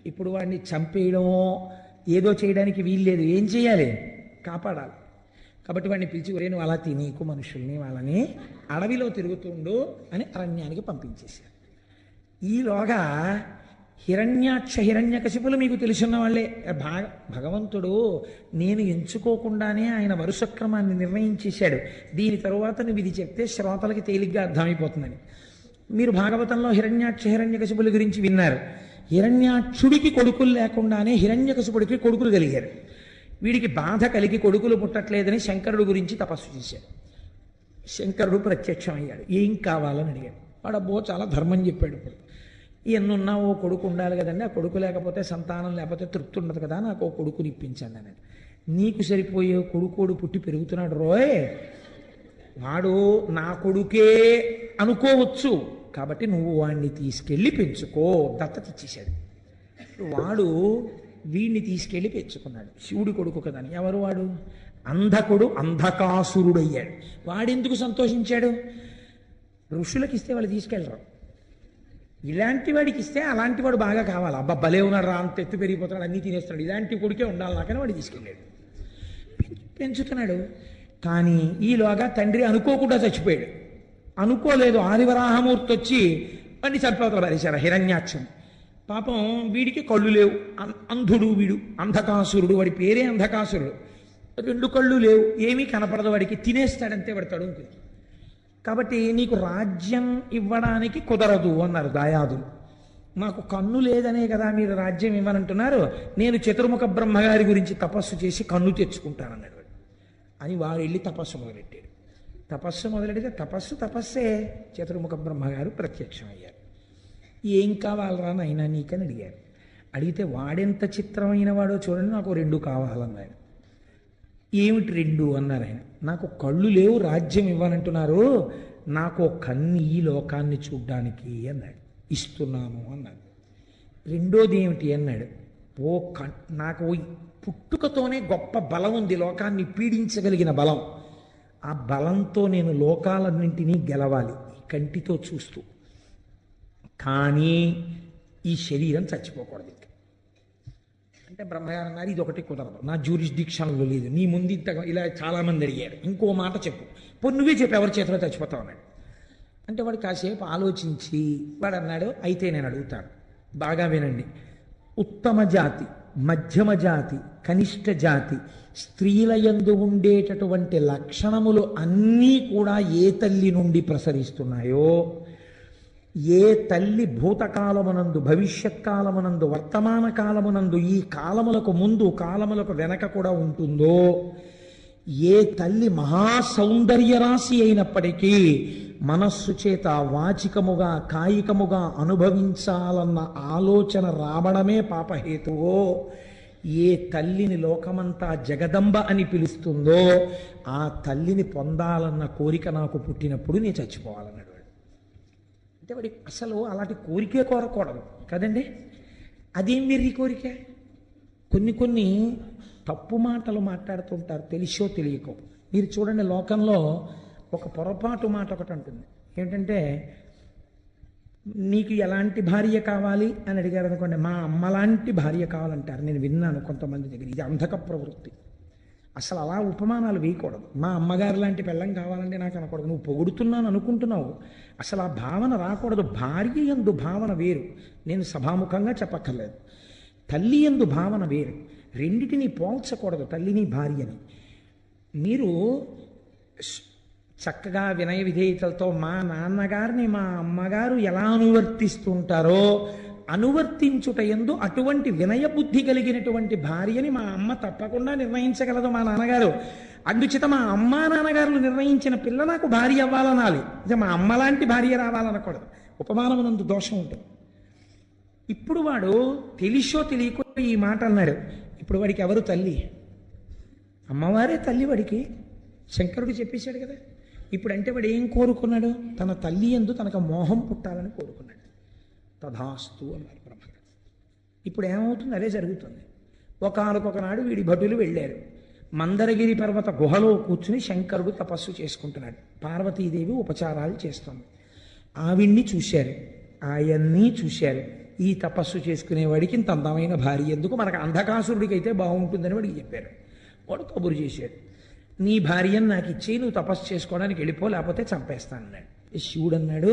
ఇప్పుడు వాడిని చంపేయడమో ఏదో చేయడానికి వీల్లేదు. ఏం చేయాలి? కాపాడాలి. కాబట్టి వాడిని పిలిచి, ఒరే నువ్వు అలా తినీకు మనుషుల్ని వాళ్ళని, అడవిలో తిరుగుతుండు అని అరణ్యానికి పంపించేశారు. ఈలోగా హిరణ్యకశిపులు మీకు తెలుసున్న వాళ్ళే. భగవంతుడు నేను ఎంచుకోకుండానే ఆయన వరుసక్రమాన్ని నిర్ణయించేశాడు. దీని తరువాత నువ్వు ఇది చెప్తే శ్రోతలకి తేలిగ్గా అర్థమైపోతుందని. మీరు భాగవతంలో హిరణ్యకశిపుల గురించి విన్నారు. హిరణ్యాక్షుడికి కొడుకులు లేకుండానే హిరణ్యకశిపుడికి కొడుకులు కలిగారు. వీడికి బాధ కలిగి కొడుకులు పుట్టట్లేదని శంకరుడు గురించి తపస్సు చేశాడు. శంకరుడు ప్రత్యక్షం అయ్యాడు. ఏం కావాలని అడిగాడు. వాడు అబ్బో చాలా ధర్మం చెప్పాడు. ఇప్పుడు ఎన్నున్నా ఓ కొడుకు ఉండాలి కదండి, ఆ కొడుకు లేకపోతే సంతానం లేకపోతే తృప్తి ఉండదు కదా, నాకు ఓ కొడుకుని ఇప్పించండి అని. నీకు సరిపోయే కొడుకోడు పుట్టి పెరుగుతున్నాడు రోయ్, వాడు నా కొడుకే అనుకోవచ్చు, కాబట్టి నువ్వు వాడిని తీసుకెళ్ళి పెంచుకో. దత్తత ఇచ్చేశాడు. వాడు వీడిని తీసుకెళ్ళి పెంచుకున్నాడు. శివుడి కొడుకు కదని. ఎవరు వాడు? అంధకుడు, అంధకాసురుడు అయ్యాడు. వాడెందుకు సంతోషించాడు? ఋషులకి ఇస్తే వాళ్ళు తీసుకెళ్ళరు. ఇలాంటి వాడికి ఇస్తే అలాంటి వాడు బాగా కావాలి. అబ్బా భలే ఉన్నాడు రా, అంత ఎత్తు పెరిగిపోతున్నాడు, అన్నీ తినేస్తున్నాడు, ఇలాంటి కొడుకే ఉండాలి నాకని వాడు తీసుకెళ్ళాడు. పెంచుతున్నాడు. కానీ ఈలోగా తండ్రి అనుకోకుండా చచ్చిపోయాడు. అనుకోలేదు, ఆదివరాహమూర్తి వచ్చి వాడిని చంపవతల పారేశారు హిరణ్యాక్షం. పాపం వీడికి కళ్ళు లేవు, అంధుడు వీడు, అంధకాసురుడు. వాడి పేరే అంధకాసురుడు. 2 కళ్ళు లేవు, ఏమీ కనపడదు వాడికి, తినేస్తాడంతే వాడు తడుముకుని. కాబట్టి నీకు రాజ్యం ఇవ్వడానికి కుదరదు అన్నారు దాయాదులు. నాకు కన్ను లేదనే కదా మీరు రాజ్యం ఇవ్వనంటున్నారు, నేను చతుర్ముఖ బ్రహ్మగారి గురించి తపస్సు చేసి కన్ను తెచ్చుకుంటానన్నాడు వాడు. అని వాడు వెళ్ళి తపస్సు మొదలెట్టాడు. తపస్సు మొదలెడితే తపస్సే. చతుర్ముఖ బ్రహ్మగారు ప్రత్యక్షం అయ్యారు. ఏం కావాలరా నాయనా నీకని అడిగారు. అడిగితే వాడెంత చిత్రమైన వాడో చూడండి, నాకు 2 కావాలన్నాడు. ఏమిటి 2 అన్నారు ఆయన. నాకు కళ్ళు లేవు, రాజ్యం ఇవ్వాలంటున్నారు, నాకు కన్ను ఈ లోకాన్ని చూడ్డానికి అన్నాడు. ఇస్తున్నాను అన్నాడు. రెండోది ఏమిటి అన్నాడు. నాకు పుట్టుకతోనే గొప్ప బలం ఉంది, లోకాన్ని పీడించగలిగిన బలం. ఆ బలంతో నేను లోకాలన్నింటినీ గెలవాలి ఈ కంటితో చూస్తూ. కానీ ఈ శరీరం చచ్చిపోకూడదు. అంటే బ్రహ్మగారు అన్నారు, ఇది ఒకటి కుదరదు, నా జ్యూరిస్డిక్షన్లో లేదు, నీ ముందు ఇంత ఇలా చాలామంది అడిగారు, ఇంకో మాట చెప్పు, నువ్వే చెప్పు ఎవరి చేతిలో చచ్చిపోతావు అన్నాడు. అంటే వాడు కాసేపు ఆలోచించి వాడు అన్నాడు, అయితే నేను అడుగుతాను, బాగా వినండి. ఉత్తమ జాతి, మధ్యమ జాతి, కనిష్ట జాతి స్త్రీల యందు ఉండేటటువంటి లక్షణములు అన్నీ కూడా ఏ తల్లి నుండి ప్రసరిస్తున్నాయో, ఏ తల్లి భూతకాలమునందు, భవిష్యత్ కాలమునందు, వర్తమాన కాలమునందు, ఈ కాలములకు ముందు కాలములకు వెనక కూడా ఉంటుందో, ఏ తల్లి మహాసౌందర్య రాశి అయినప్పటికీ మనస్సు చేత వాచికముగా కాయికముగా అనుభవించాలన్న ఆలోచన రావడమే పాపహేతువో, ఏ తల్లిని లోకమంతా జగదంబ అని పిలుస్తుందో ఆ తల్లిని పొందాలన్న కోరిక నాకు పుట్టినప్పుడు నేను చచ్చిపోవాలన్నాడు. అంటే వాడి అసలు అలాంటి కోరికే కోరకూడదు కదండి. అదేం వెర్రి కోరిక. కొన్ని తప్పు మాటలు మాట్లాడుతుంటారు తెలిసో తెలియకో. మీరు చూడండి, లోకంలో ఒక పొరపాటు మాట ఒకటి ఉంటుంది. ఏంటంటే, నీకు ఎలాంటి భార్య కావాలి అని అడిగారు అనుకోండి, మా అమ్మలాంటి భార్య కావాలంటారు. నేను విన్నాను కొంతమంది దగ్గర. ఇది అంధక ప్రవృత్తి. అసలు అలా ఉపమానాలు వేయకూడదు. మా అమ్మగారు లాంటి పెళ్ళం కావాలంటే నాకు అనకూడదు. నువ్వు పొగుడుతున్నాను అనుకుంటున్నావు, అసలు ఆ భావన రాకూడదు. భార్య యందు భావన వేరు, నేను సభాముఖంగా చెప్పక్కర్లేదు. తల్లి యందు భావన వేరు, రెండిటిని పోల్చకూడదు, తల్లిని భార్యని. మీరు చక్కగా వినయ విధేయతలతో మా నాన్నగారిని మా అమ్మగారు ఎలా అనువర్తిస్తుంటారో అనువర్తించుట యందు అటువంటి వినయ బుద్ధి కలిగినటువంటి భార్యని మా అమ్మ తప్పకుండా నిర్ణయించగలదు, మా నాన్నగారు. అందుచేత మా అమ్మ నాన్నగారులు నిర్ణయించిన పిల్ల నాకు భార్య అవ్వాలనాలి, అంటే మా అమ్మ లాంటి భార్య రావాలనకూడదు. ఉపమానమునందు దోషం ఉంటుంది. ఇప్పుడు వాడు తెలిసో తెలియకో ఈ మాట అన్నాడు. ఇప్పుడు వాడికి ఎవరు తల్లి? అమ్మవారే తల్లి వాడికి. శంకరుడు చెప్పేశాడు కదా. ఇప్పుడు అంటే వాడు ఏం కోరుకున్నాడు? తన తల్లి యందు తనకు మోహం పుట్టాలని కోరుకున్నాడు. తథాస్తు అన్నారు బ్రహ్మగారు. ఇప్పుడు ఏమవుతుంది? అదే జరుగుతుంది. ఒకనొకనాడు వీడి భటులు వెళ్ళారు. మందరగిరి పర్వత గుహలో కూర్చుని శంకరుడు తపస్సు చేసుకుంటున్నాడు. పార్వతీదేవి ఉపచారాలు చేస్తుంది. ఆవిడ్ని చూశారు, ఆయన్ని చూశారు. ఈ తపస్సు చేసుకునేవాడికి ఇంత అందమైన భార్య ఎందుకు, మనకు అంధకాసురుడికి అయితే బాగుంటుందని వాడికి చెప్పారు. వాడు కబురు చేశాడు, నీ భార్యను నాకు ఇచ్చి నువ్వు తపస్సు చేసుకోవడానికి వెళ్ళిపో, లేకపోతే చంపేస్తాను అన్నాడు. శివుడు అన్నాడు,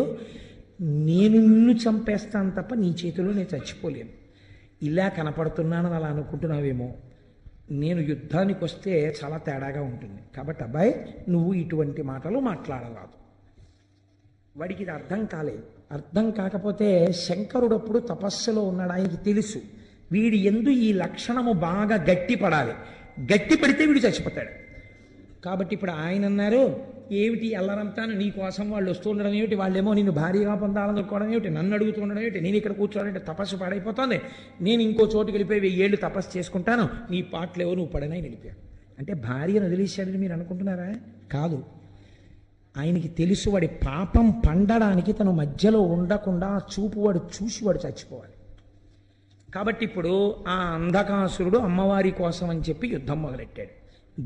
నేను నిన్ను చంపేస్తాను తప్ప నీ చేతిలో నేను చచ్చిపోలేను. ఇలా కనపడుతున్నానని అలా అనుకుంటున్నావేమో, నేను యుద్ధానికి వస్తే చాలా తేడాగా ఉంటుంది. కాబట్టి అబ్బాయి నువ్వు ఇటువంటి మాటలు మాట్లాడరాదు. వాడికి ఇది అర్థం కాలేదు. అర్థం కాకపోతే శంకరుడు అప్పుడు తపస్సులో ఉన్నాడు. ఆయనకి తెలుసు వీడి యందు ఈ లక్షణము బాగా గట్టిపడాలి, గట్టి పడితే వీడు చచ్చిపోతాడు. కాబట్టి ఇప్పుడు ఆయన అన్నారు, ఏమిటి అల్లరంతాను నీ కోసం వాళ్ళు వస్తూ ఉండడం ఏమిటి, వాళ్ళేమో నిన్ను భారీగా పొందాలనుకోవడం ఏమిటి, నన్ను అడుగుతుండడం ఏమిటి, నేను ఇక్కడ కూర్చోవాలంటే తపస్సు పాడైపోతుంది, నేను ఇంకో చోటుకి వెళ్ళిపోయి 1000 ఏళ్ళు తపస్సు చేసుకుంటాను, నీ పాటలేవో నువ్వు పడనై వెళ్ళిపోయాడు. అంటే భార్యను వదిలేశాడని మీరు అనుకుంటున్నారా? కాదు. ఆయనకి తెలుసు వాడి పాపం పండడానికి తను మధ్యలో ఉండకుండా చూపు వాడు చూసి వాడు చచ్చిపోవాలి. కాబట్టి ఇప్పుడు ఆ అంధకాసురుడు అమ్మవారి కోసం అని చెప్పి యుద్ధం మొదలెట్టాడు.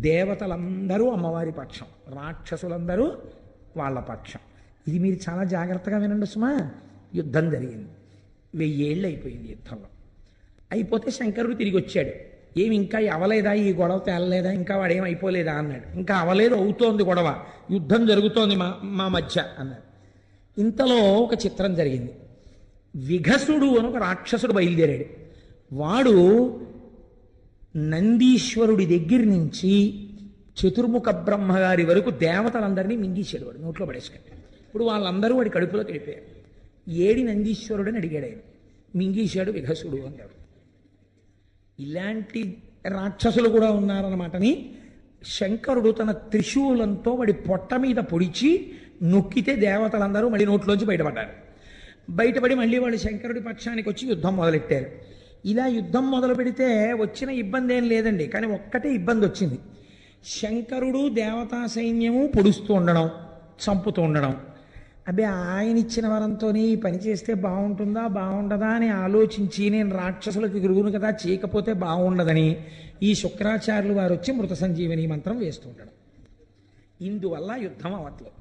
దేవతలందరూ అమ్మవారి పక్షం, రాక్షసులందరూ వాళ్ళ పక్షం. ఇది మీరు చాలా జాగ్రత్తగా వినండి సుమా. యుద్ధం జరిగింది, 1000 ఏళ్ళు అయిపోయింది. యుద్ధంలో అయిపోతే శంకరుడు తిరిగి వచ్చాడు. ఏమి ఇంకా అవలేదా, ఈ గొడవ తేలలేదా, ఇంకా వాడేం అయిపోలేదా అన్నాడు. ఇంకా అవలేదు, అవుతోంది గొడవ, యుద్ధం జరుగుతోంది మా మధ్య అన్నాడు. ఇంతలో ఒక చిత్రం జరిగింది. విఘసుడు అని ఒక రాక్షసుడు బయలుదేరాడు. వాడు నందీశ్వరుడి దగ్గర నుంచి చతుర్ముఖ బ్రహ్మగారి వరకు దేవతలందరినీ మింగేశాడు. వాడు నోట్లో పడేసుకుని. ఇప్పుడు వాళ్ళందరూ వాడి కడుపులోకి వెళ్ళిపోయారు. ఏడి నందీశ్వరుడు అని అడిగాడు ఆయన. మింగేశాడు విఘసుడు అన్నాడు. ఇలాంటి రాక్షసులు కూడా ఉన్నారన్నమాటని శంకరుడు తన త్రిశూలంతో వాడి పొట్ట మీద పొడిచి నొక్కితే దేవతలందరూ మళ్ళీ నోట్లోంచి బయటపడ్డారు. బయటపడి మళ్ళీ వాళ్ళు శంకరుడి పక్షానికి వచ్చి యుద్ధం మొదలెట్టారు. ఇలా యుద్ధం మొదలు పెడితే వచ్చిన ఇబ్బంది ఏం లేదండి, కానీ ఒక్కటే ఇబ్బంది వచ్చింది. శంకరుడు దేవతా సైన్యము పొడుస్తూ ఉండడం, చంపుతూ ఉండడం. అబ్బే ఆయన ఇచ్చిన వరంతోనే ఈ పని చేస్తే బాగుంటుందా బాగుండదా అని ఆలోచించి, నేను రాక్షసులకు గురువును కదా చేయకపోతే బాగుండదని ఈ శుక్రాచార్యులు వారు వచ్చి మృత సంజీవని మంత్రం వేస్తూ ఉండడం. ఇందువల్ల యుద్ధం అవ్వట్లేదు.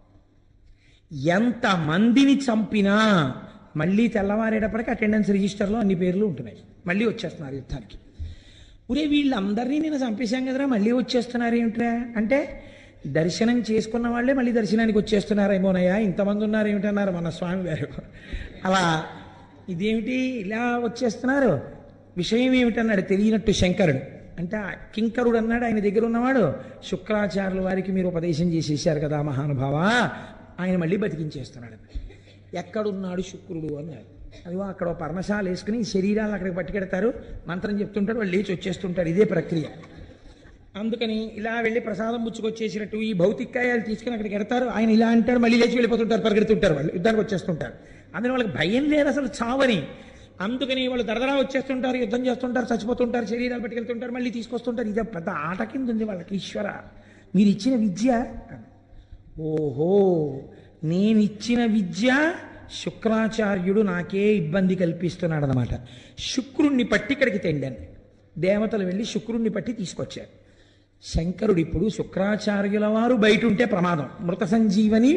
ఎంతమందిని చంపినా మళ్ళీ తెల్లవారేటప్పటికి అటెండెన్స్ రిజిస్టర్లో అన్ని పేర్లు ఉంటున్నాయి, మళ్ళీ వచ్చేస్తున్నారు యుద్ధానికి. ఒరే వీళ్ళందరినీ నేను చంపేశాం కదరా మళ్ళీ వచ్చేస్తున్నారు ఏమిట్రా అంటే, దర్శనం చేసుకున్న వాళ్ళే మళ్ళీ దర్శనానికి వచ్చేస్తున్నారేమోనయ్యా, ఇంతమంది ఉన్నారు ఏమిటన్నారు మన స్వామి గారు. అలా ఇదేమిటి ఇలా వచ్చేస్తున్నారు, విషయం ఏమిటన్నాడు తెలియనట్టు శంకరుడు. అంటే కింకరుడు అన్నాడు ఆయన దగ్గర ఉన్నవాడు, శుక్రాచార్యుల వారికి మీరు ఉపదేశం చేసేసారు కదా మహానుభావ, ఆయన మళ్ళీ బతికించేస్తున్నాడు. ఎక్కడున్నాడు శుక్రుడు అన్నాడు. అదిగో అక్కడ పర్ణశాల వేసుకుని శరీరాలను అక్కడికి పట్టుకెడతారు, మంత్రం చెప్తుంటారు, వాళ్ళు లేచి వచ్చేస్తుంటారు. ఇదే ప్రక్రియ. అందుకని ఇలా వెళ్ళి ప్రసాదం పుచ్చుకొచ్చేసినట్టు ఈ భౌతికాయాలు తీసుకుని అక్కడికి ఎడతారు. ఆయన ఇలా అంటాడు, మళ్ళీ లేచి వెళ్ళిపోతుంటారు, పరిగెడుతుంటారు, వాళ్ళు యుద్ధానికి వచ్చేస్తుంటారు. అందుకని వాళ్ళకి భయం లేదు అసలు చావని. అందుకని వాళ్ళు దరదరా వచ్చేస్తుంటారు, యుద్ధం చేస్తుంటారు, చచ్చిపోతుంటారు, శరీరాలు పట్టుకెళ్తుంటారు, మళ్ళీ తీసుకొస్తుంటారు. ఇదే పెద్ద ఆట కింద ఉంది వాళ్ళకి. ఈశ్వర మీరు ఇచ్చిన విద్య, ఓహో నేనిచ్చిన విద్య శుక్రాచార్యుడు నాకే ఇబ్బంది కల్పిస్తున్నాడు అన్నమాట. శుక్రుణ్ణి పట్టి ఇక్కడికి తెండాను. దేవతలు వెళ్ళి శుక్రుణ్ణి పట్టి తీసుకొచ్చారు. శంకరుడు ఇప్పుడు శుక్రాచార్యుల వారు బయట ఉంటే ప్రమాదం, మృత సంజీవని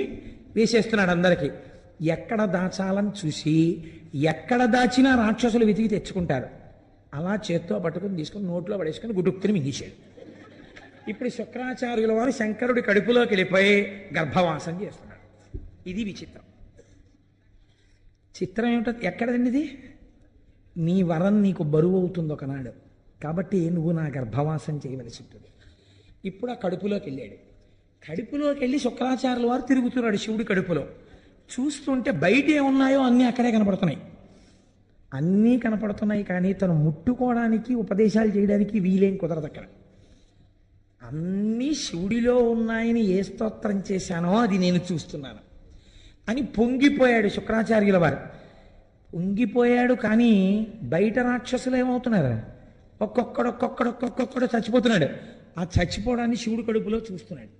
వేసేస్తున్నాడు అందరికీ. ఎక్కడ దాచాలని చూసి ఎక్కడ దాచినా రాక్షసులు వెతికి తెచ్చుకుంటారు. అలా చేత్తో పట్టుకుని తీసుకుని నోట్లో పడేసుకుని గుడుక్కుని మింగేశాడు. ఇప్పుడు శుక్రాచార్యుల వారు శంకరుడి కడుపులోకి వెళ్ళిపోయి గర్భవాసం చేస్తున్నాడు. ఇది విచిత్రం. చిత్రం ఏమిటో ఎక్కడదండి ఇది? నీ వరం నీకు బరువు అవుతుంది ఒకనాడు, కాబట్టి నువ్వు నా గర్భవాసం చేయవలసి ఉంటుంది. ఇప్పుడు ఆ కడుపులోకి వెళ్ళాడు. కడుపులోకి వెళ్ళి శుక్రాచార్యుల వారు తిరుగుతున్నాడు శివుడి కడుపులో. చూస్తుంటే బయట ఏమున్నాయో అన్నీ అక్కడే కనపడుతున్నాయి. అన్నీ కనపడుతున్నాయి, కానీ తను ముట్టుకోవడానికి ఉపదేశాలు చేయడానికి వీలేం కుదరదు అక్కడ. అన్నీ శివుడిలో ఉన్నాయని ఏ స్తోత్రం చేశానో అది నేను చూస్తున్నాను అని పొంగిపోయాడు శుక్రాచార్యుల వారు. పొంగిపోయాడు, కానీ బయట రాక్షసులు ఏమవుతున్నారు, ఒక్కొక్కడు చచ్చిపోతున్నాడు. ఆ చచ్చిపోవడాన్ని శివుడు కడుపులో చూస్తున్నాడు.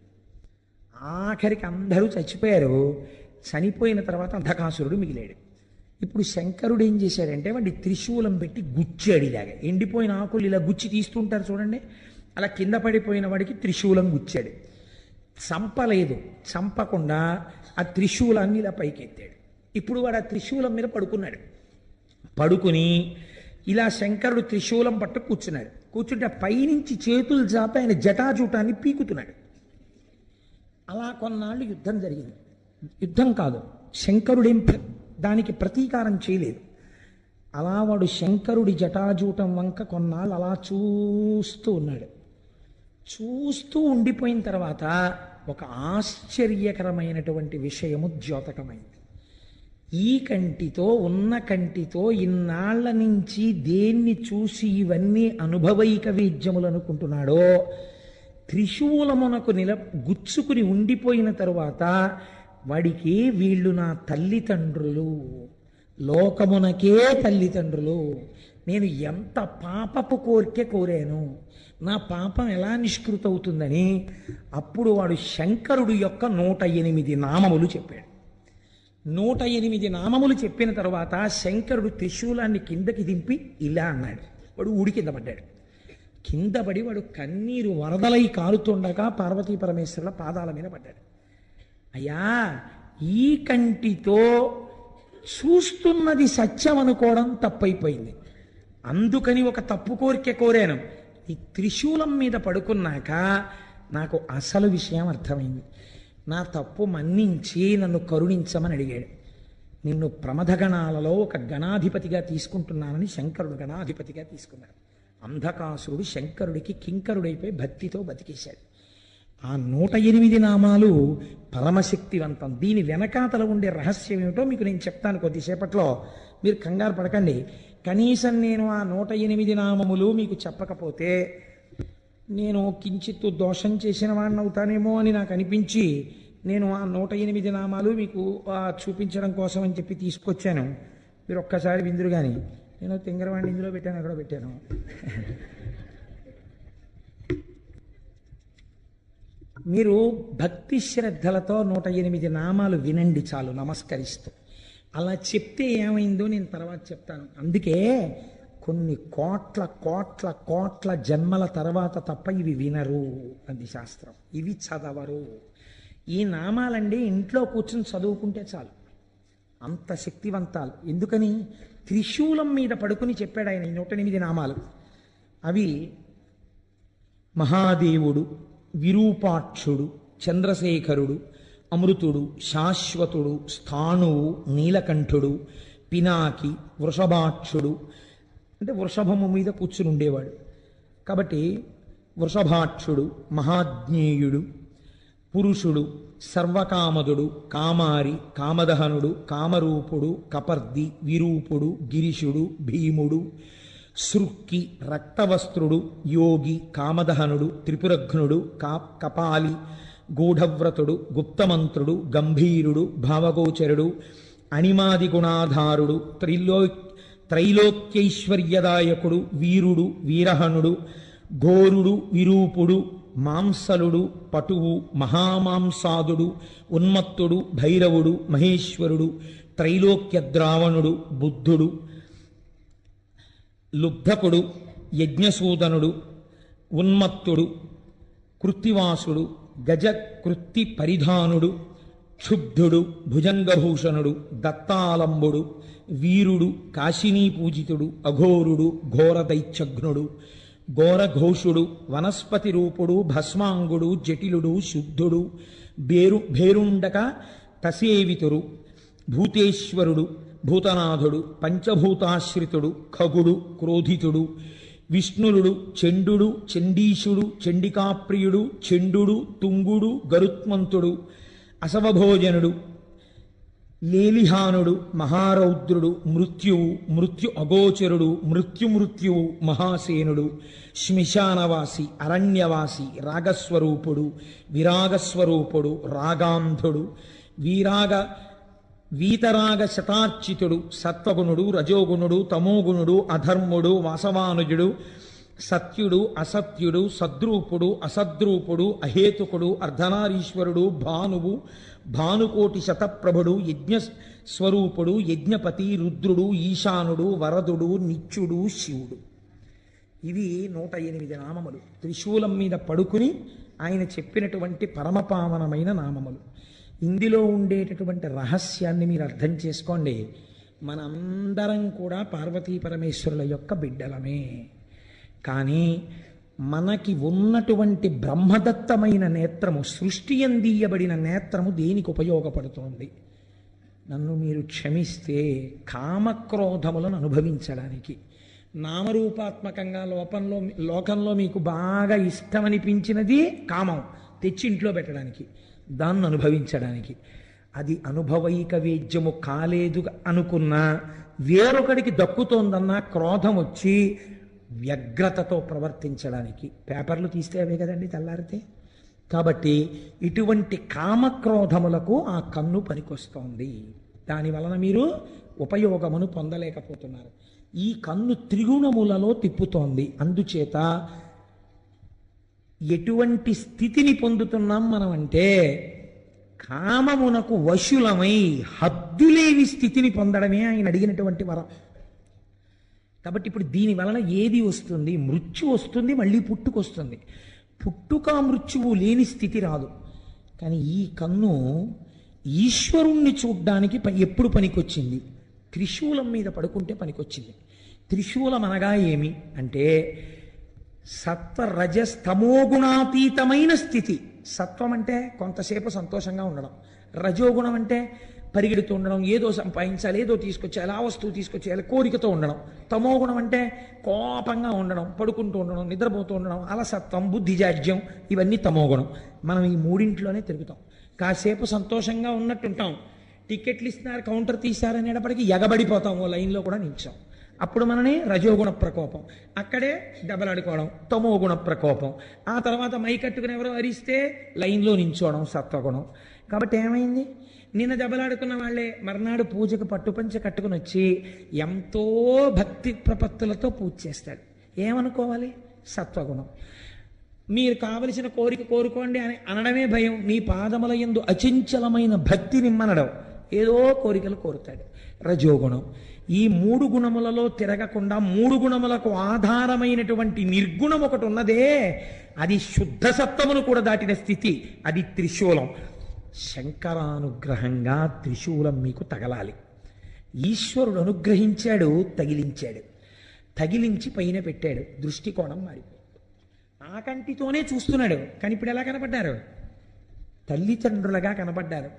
ఆఖరికి అందరూ చచ్చిపోయారు. చనిపోయిన తర్వాత అంధకాసురుడు మిగిలాడు. ఇప్పుడు శంకరుడు ఏం చేశాడంటే వాడి త్రిశూలం పెట్టి గుచ్చాడు. ఇలాగా ఎండిపోయిన ఆకులు ఇలా గుచ్చి తీస్తుంటారు చూడండి, అలా కింద పడిపోయిన వాడికి త్రిశూలం గుచ్చాడు. చంపలేదు, చంపకుండా ఆ త్రిశూలాన్ని ఇలా పైకెత్తాడు. ఇప్పుడు వాడు ఆ త్రిశూలం మీద పడుకున్నాడు. పడుకుని ఇలా శంకరుడు త్రిశూలం పట్టు కూర్చున్నాడు. కూర్చుంటే పైనుంచి చేతులు చాపి ఆయన జటాజూటాన్ని పీకుతున్నాడు. అలా కొన్నాళ్ళు యుద్ధం జరిగింది. యుద్ధం కాదు, శంకరుడేం దానికి ప్రతీకారం చేయలేదు. అలా వాడు శంకరుడి జటాజూటం వంక కొన్నాళ్ళు అలా చూస్తూ ఉన్నాడు. చూస్తూ ఉండిపోయిన తర్వాత ఒక ఆశ్చర్యకరమైనటువంటి విషయము ద్యోతకమైంది. ఈ కంటితో ఉన్న కంటితో ఇన్నాళ్ల నుంచి దేన్ని చూసి ఇవన్నీ అనుభవైక వేద్యములు అనుకుంటున్నాడో, త్రిశూలమునకు గుచ్చుకుని ఉండిపోయిన తరువాత వాడికి వీళ్ళు నా తల్లిదండ్రులు, లోకమునకే తల్లిదండ్రులు, నేను ఎంత పాపపు కోరిక కోరాను, నా పాపం ఎలా నిష్కృతవుతుందని అప్పుడు వాడు శంకరుడు యొక్క 108 నామములు చెప్పాడు. 108 నామములు చెప్పిన తర్వాత శంకరుడు త్రిశూలాన్ని కిందకి దింపి ఇలా అన్నాడు. వాడు ఊడి కింద పడ్డాడు. కింద పడి వాడు కన్నీరు వరదలై కారుతుండగా పార్వతీ పరమేశ్వరుల పాదాల మీద పడ్డాడు. అయ్యా, ఈ కంటితో చూస్తున్నది సత్యం అనుకోవడం తప్పైపోయింది. అందుకని ఒక తప్పు కోరిక కోరాను. ఈ త్రిశూలం మీద పడుకున్నాక నాకు అసలు విషయం అర్థమైంది. నా తప్పు మన్నించి నన్ను కరుణించమని అడిగాడు. నిన్ను ప్రమథగణాలలో ఒక గణాధిపతిగా తీసుకుంటున్నానని శంకరుడు గణాధిపతిగా తీసుకున్నాడు. అంధకాసురుడు శంకరుడికి కింకరుడైపోయి భక్తితో బతికేశాడు. ఆ 108 నామాలు పరమశక్తివంతం. దీని వెనకాతల ఉండే రహస్యం ఏమిటో మీకు నేను చెప్తాను కొద్దిసేపట్లో. మీరు కంగారు పడకండి. కనీసం నేను ఆ 108 నామములు మీకు చెప్పకపోతే నేను కించిత్తు దోషం చేసిన వాడిని అవుతానేమో అని నాకు అనిపించి నేను ఆ 108 నామాలు మీకు చూపించడం కోసం అని చెప్పి తీసుకొచ్చాను. మీరు ఒక్కసారి విందురు. కానీ నేను తింగరవాడిని ఇందులో పెట్టాను, అక్కడ పెట్టాను. మీరు భక్తి శ్రద్ధలతో 108 నామాలు వినండి చాలు, నమస్కరిస్తూ. అలా చెప్తే ఏమైందో నేను తర్వాత చెప్తాను. అందుకే కొన్ని కోట్ల కోట్ల కోట్ల జన్మల తర్వాత తప్ప ఇవి వినరు అంది శాస్త్రం. ఇవి చదవరు. ఈ నామాలండి ఇంట్లో కూర్చొని చదువుకుంటే చాలు, అంత శక్తివంతాలు. ఎందుకని? త్రిశూలం మీద పడుకుని చెప్పాడు ఆయన 108 నామాలు. అవి మహాదేవుడు, విరూపాక్షుడు, చంద్రశేఖరుడు, అమృతుడు, శాశ్వతుడు, స్థాణువు, నీలకంఠుడు, పినాకి, వృషభాక్షుడు. అంటే వృషభము మీద కూర్చుని ఉండేవాడు కాబట్టి వృషభాక్షుడు, మహాజ్ఞేయుడు, పురుషుడు, సర్వకామదుడు, కామారి, కామదహనుడు, కామరూపుడు, కపర్ది, విరూపుడు, గిరిశుడు, భీముడు, సృక్కి, రక్తవస్త్రుడు, యోగి, కామదహనుడు, త్రిపురఘ్నుడు, కపాలి, గూఢవ్రతుడు, గుప్తమంత్రుడు, గంభీరుడు, భావగోచరుడు, అణిమాది గుణాధారుడు, త్రైలోక్యైశ్వర్యదాయకుడు, వీరుడు, వీరహనుడు, ఘోరుడు, విరూపుడు, మాంసలుడు, పటువు, మహామాంసాదుడు, ఉన్మత్తుడు, భైరవుడు, మహేశ్వరుడు, త్రైలోక్యద్రావణుడు, బుద్ధుడు, లుబ్ధకుడు, యజ్ఞసూదనుడు, ఉన్మత్తుడు, కృత్తివాసుడు, గజకృత్తి పరిధానుడు, క్షుబ్ధుడు, భుజంగభూషణుడు, దత్తాలంబుడు, వీరుడు, కాశినీ పూజితుడు, అఘోరుడు, ఘోరదైత్యఘ్నుడు, ఘోరఘోషుడు, వనస్పతి రూపుడు, భస్మాంగుడు, జటిలుడు, శుద్ధుడు, భేరుండక తసేవితుడు, భూతేశ్వరుడు, భూతనాథుడు, పంచభూతాశ్రితుడు, ఖగుడు, క్రోధితుడు, విష్ణురుడు, చండుడు, చండీశుడు, చండికాప్రియుడు, చండుడు, తుంగుడు, గరుత్మంతుడు, అసవభోజనుడు, లేలిహానుడు, మహారౌద్రుడు, మృత్యువు, మృత్యు అగోచరుడు, మృత్యువు, మహాసేనుడు, శ్మశానవాసి, అరణ్యవాసి, రాగస్వరూపుడు, విరాగస్వరూపుడు, రాగాంధుడు, వీతరాగ శతార్చితుడు, సత్వగుణుడు, రజోగుణుడు, తమోగుణుడు, అధర్ముడు, వాసవానుజుడు, సత్యుడు, అసత్యుడు, సద్రూపుడు, అసద్రూపుడు, అహేతుకుడు, అర్ధనారీశ్వరుడు, భానువు, భానుకోటి శతప్రభుడు, యజ్ఞస్వరూపుడు, యజ్ఞపతి, రుద్రుడు, ఈశానుడు, వరదుడు, నిత్యుడు, శివుడు. ఇవి 108 నామములు. త్రిశూలం మీద పడుకుని ఆయన చెప్పినటువంటి పరమపావనమైన నామములు. ఇందులో ఉండేటటువంటి రహస్యాన్ని మీరు అర్థం చేసుకోండి. మనందరం కూడా పార్వతీ పరమేశ్వరుల యొక్క బిడ్డలమే. కానీ మనకి ఉన్నటువంటి బ్రహ్మదత్తమైన నేత్రము, సృష్టి అందియబడిన నేత్రము దేనికి ఉపయోగపడుతోంది? నన్ను మీరు క్షమిస్తే కామక్రోధములను అనుభవించడానికి, నామరూపాత్మకంగా లోకంలో మీకు బాగా ఇష్టమనిపించినది కామం తెచ్చి ఇంట్లో పెట్టడానికి, దాన్ని అనుభవించడానికి. అది అనుభవైక వేద్యము కాలేదు అనుకున్నా, వేరొకడికి దక్కుతోందన్నా క్రోధం వచ్చి వ్యగ్రతతో ప్రవర్తించడానికి. పేపర్లు తీస్తే అవే కదండి తెల్లారితే. కాబట్టి ఇటువంటి కామక్రోధములకు ఆ కన్ను పనికొస్తోంది. దాని వలన మీరు ఉపయోగమును పొందలేకపోతున్నారు. ఈ కన్ను త్రిగుణములలో తిప్పుతోంది. అందుచేత ఎటువంటి స్థితిని పొందుతున్నాం మనం అంటే, కామమునకు వశులమై హద్దులేని స్థితిని పొందడమే ఆయన అడిగినటువంటి వరం. కాబట్టి ఇప్పుడు దీని వలన ఏది వస్తుంది? మృత్యు వస్తుంది, మళ్ళీ పుట్టుకొస్తుంది. పుట్టుక మృత్యువు లేని స్థితి రాదు. కానీ ఈ కన్ను ఈశ్వరుణ్ణి చూడ్డానికి ఎప్పుడు పనికొచ్చింది? త్రిశూలం మీద పడుకుంటే పనికొచ్చింది. త్రిశూలం అనగా ఏమి అంటే సత్వ రజస్తమోగుణాతీతమైన స్థితి. సత్వం అంటే కొంతసేపు సంతోషంగా ఉండడం, రజోగుణం అంటే పరిగెడుతూ ఉండడం, ఏదో సంపాదించాలి, ఏదో తీసుకొచ్చేయాలి, ఆ వస్తువు తీసుకొచ్చేయాలి, కోరికతో ఉండడం. తమోగుణం అంటే కోపంగా ఉండడం, పడుకుంటూ ఉండడం, నిద్రపోతూ ఉండడం, అలసత్వం, బుద్ధిజాడ్యం, ఇవన్నీ తమోగుణం. మనం ఈ మూడింట్లోనే తిరుగుతాం. కాసేపు సంతోషంగా ఉన్నట్టుంటాం, టికెట్లు ఇస్తున్నారు, కౌంటర్ తీశారనేటప్పటికీ ఎగబడిపోతాం, ఓ లైన్లో కూడా నిల్చాం. అప్పుడు మనని రజోగుణ ప్రకోపం, అక్కడే దెబ్బలాడుకోవడం, తమోగుణ ప్రకోపం. ఆ తర్వాత మైకట్టుకుని ఎవరో అరిస్తే లైన్లో నించోవడం, సత్వగుణం. కాబట్టి ఏమైంది? నిన్న దెబ్బలాడుకున్న వాళ్ళే మర్నాడు పూజకు పట్టుపంచ కట్టుకుని వచ్చి ఎంతో భక్తి ప్రపత్తులతో పూజ చేస్తాడు. ఏమనుకోవాలి? సత్వగుణం. మీరు కావలసిన కోరిక కోరుకోండి అని అనడమే భయం. నీ పాదముల యందు అచంచలమైన భక్తి నిమ్మనడం, ఏదో కోరికలు కోరుతాడు. రజోగుణం. ఈ మూడు గుణములలో తిరగకుండా మూడు గుణములకు ఆధారమైనటువంటి నిర్గుణం ఒకటి ఉన్నదే, అది శుద్ధ సత్వమును కూడా దాటిన స్థితి, అది త్రిశూలం. శంకరానుగ్రహంగా త్రిశూలం మీకు తగలాలి. ఈశ్వరుడు అనుగ్రహించాడు, తగిలించాడు. తగిలించి పైన పెట్టాడు, దృష్టికోణం మారిపోయింది. ఆ కంటితోనే చూస్తున్నాడు, కానీ ఇప్పుడు ఎలా కనపడ్డారు? తల్లిదండ్రులుగా కనపడ్డారు.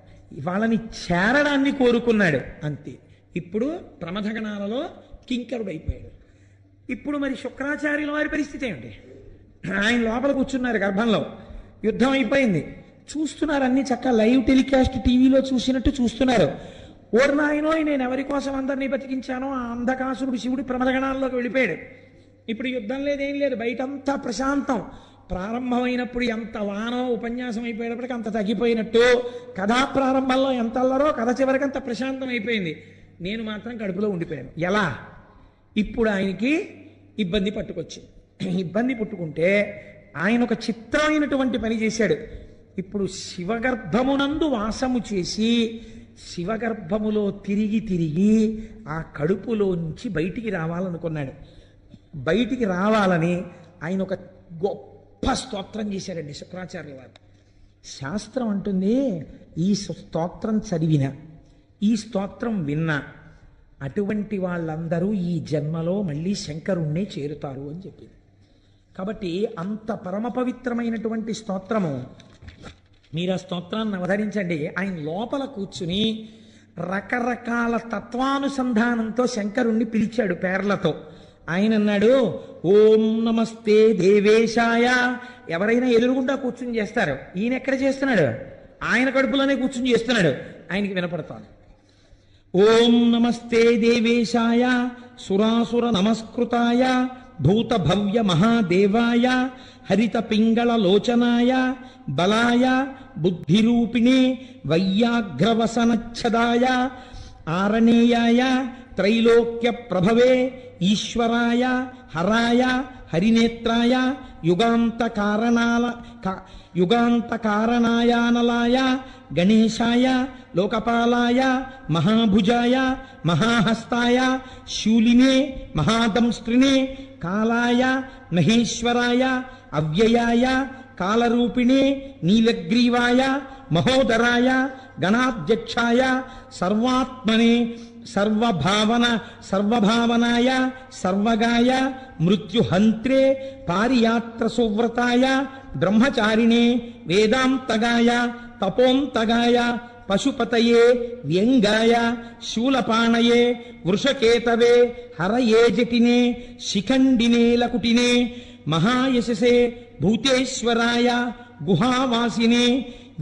వాళ్ళని చేరడాన్ని కోరుకున్నాడు, అంతే. ఇప్పుడు ప్రమథగణాలలో కింకరుడు అయిపోయాడు. ఇప్పుడు మరి శుక్రాచార్యుల వారి పరిస్థితి ఏమిటి? ఆయన లోపల కూర్చున్నారు గర్భంలో, యుద్ధం అయిపోయింది, చూస్తున్నారు. అన్ని చక్కగా లైవ్ టెలికాస్ట్ టీవీలో చూసినట్టు చూస్తున్నారు. ఓర్ నాయనో, నేను ఎవరి కోసం అందరినీ బతికించానో ఆ అంధకాసురుడు శివుడు ప్రమథగణాల్లోకి వెళ్ళిపోయాడు. ఇప్పుడు యుద్ధం లేదేం లేదు, బయటంతా ప్రశాంతం. ప్రారంభమైనప్పుడు ఎంత వానో, ఉపన్యాసం అయిపోయేటప్పటికి అంత తగ్గిపోయినట్టు, కథా ప్రారంభంలో ఎంత అల్లరో కథ చివరికి అంత ప్రశాంతం అయిపోయింది. నేను మాత్రం కడుపులో ఉండిపోయాను. ఎలా? ఇప్పుడు ఆయనకి ఇబ్బంది పట్టుకొచ్చింది. ఇబ్బంది పుట్టుకుంటే ఆయన ఒక చిత్రమైనటువంటి పని చేశాడు. ఇప్పుడు శివగర్భమునందు వాసము చేసి శివగర్భములో తిరిగి తిరిగి ఆ కడుపులోంచి బయటికి రావాలనుకున్నాడు. బయటికి రావాలని ఆయన ఒక గొప్ప స్తోత్రం చేశాడండి శుక్రాచార్యుల వారు. శాస్త్రం అంటుంది, ఈ స్తోత్రం చదివిన, ఈ స్తోత్రం విన్నా అటువంటి వాళ్ళందరూ ఈ జన్మలో మళ్ళీ శంకరుణ్ణే చేరుతారు అని చెప్పింది. కాబట్టి అంత పరమ పవిత్రమైనటువంటి స్తోత్రము. మీరు ఆ స్తోత్రాన్ని అవతరించండి. ఆయన లోపల కూర్చుని రకరకాల తత్వానుసంధానంతో శంకరుణ్ణి పిలిచాడు పేర్లతో. ఆయన అన్నాడు, ఓం నమస్తే దేవేశాయ. ఎవరైనా ఎదురుగుండా కూర్చుని చేస్తారు, ఈయన ఎక్కడ చేస్తున్నాడు? ఆయన కడుపులోనే కూర్చుని చేస్తున్నాడు, ఆయనకి వినపడతాను. ఓం నమస్తే దేవేశాయ సురాసుర నమస్కృతాయ భూత భవ్య మహాదేవాయ హరిత పింగళ లోచనాయ బలాయ బుద్ధిరూపిణే వైయాఘ్రవసనచ్ఛదాయ ఆరణేయాయ త్రైలోక్య ప్రభవే ఈశ్వరాయ హరాయ హరినేత్రాయ యుగాంతకారణాయానలాయ గణేశాయ లోకపాలాయ మహాభుజాయ మహాహస్తాయ శూలినే మహాదంస్త్రినే కాలాయ మహేశ్వరాయ అవ్యయాయ కాలరూపిణే నీలగ్రీవాయ మహోదరాయ గణాధ్యక్షాయ సర్వాత్మనే సర్వభావనాయ సర్వగాయ మృత్యుహంత్రే పారియాత్ర సువ్రతాయ బ్రహ్మచారిణే వేదాంతగాయ తపోంతగాయ పశుపతయే వ్యంగాయ శూలపాణయే వృషకేతవే హరయే జటినే శిఖండినే లకుటినే మహాయశసే భూతేశ్వరాయ గుహావాసినే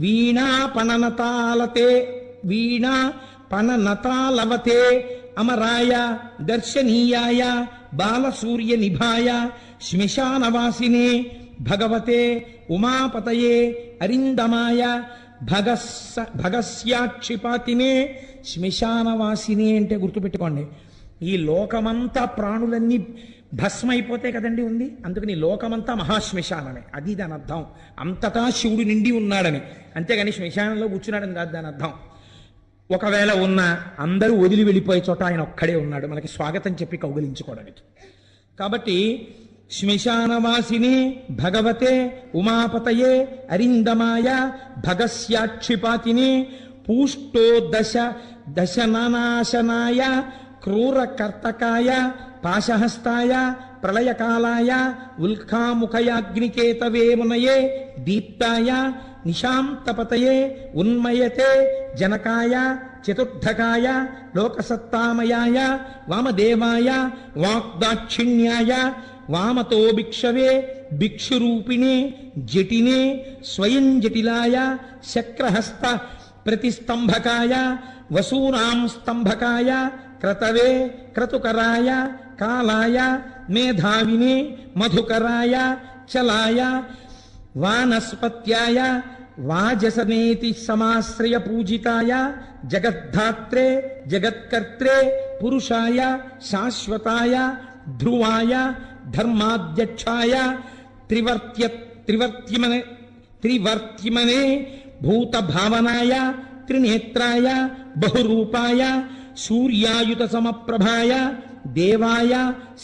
వీణాపణనతాలవతే అమరాయ దర్శనీయాయ బాలసూర్య నిభాయ శ్మశానవాసినే భగవతే ఉమాపతయే అరిందమాయ భగస్యాక్షిపాతినే. శ్మశానవాసిని అంటే గుర్తుపెట్టుకోండి, ఈ లోకమంతా ప్రాణులన్నీ భస్మైపోతే కదండి ఉంది, అందుకని లోకమంతా మహాశ్మశానమే, అది దాని అర్థం. అంతటా శివుడు నిండి ఉన్నాడని, అంతేగాని శ్మశానంలో కూర్చున్నాడని కాదు దాని అర్థం. ఒకవేళ ఉన్న అందరూ వదిలి వెళ్ళిపోయే చోట ఆయన ఒక్కడే ఉన్నాడు మనకి స్వాగతం చెప్పి కౌగిలించుకోవడానికి. కాబట్టి శ్మశానవాసిని భగవతే ఉమాపతయే అరిందమాయ భగస్యాక్షిపాతిని పూష్టో దశనాశనాయ క్రూరకర్తకాయ పాశహస్తాయ ప్రళయకాలాయ ఉల్కాముఖయాగ్నికేతవే మునయే దీప్తాయ నిశాంతపతయే ఉన్మయతే జనకాయ చతుర్థకాయ లోకసత్తామయాయ వామదేవాయ వాగ్దాక్షిణ్యాయ వామతో భిక్షవే భిక్షురూపిణే జటినే స్వయం జటిలాయ శక్రహస్త ప్రతిస్తంభకాయ వసూనాం స్తంభకాయ క్రతవే క్రతుకరాయ కాలాయ మేధావినే మధుకరాయ చలాయ వానస్పత్యాయ వాజసనేతి సమాశ్రయ పూజితాయ జగద్ధాత్రే జగత్కర్త్రే పురుషాయ శాశ్వతాయ ధ్రువాయ ధర్మాధ్యక్షాయ త్రివర్త్యమనే భూతభావనాయ త్రినేత్రాయ బహురూపాయ సూర్యాయుత సమప్రభాయ దేవాయ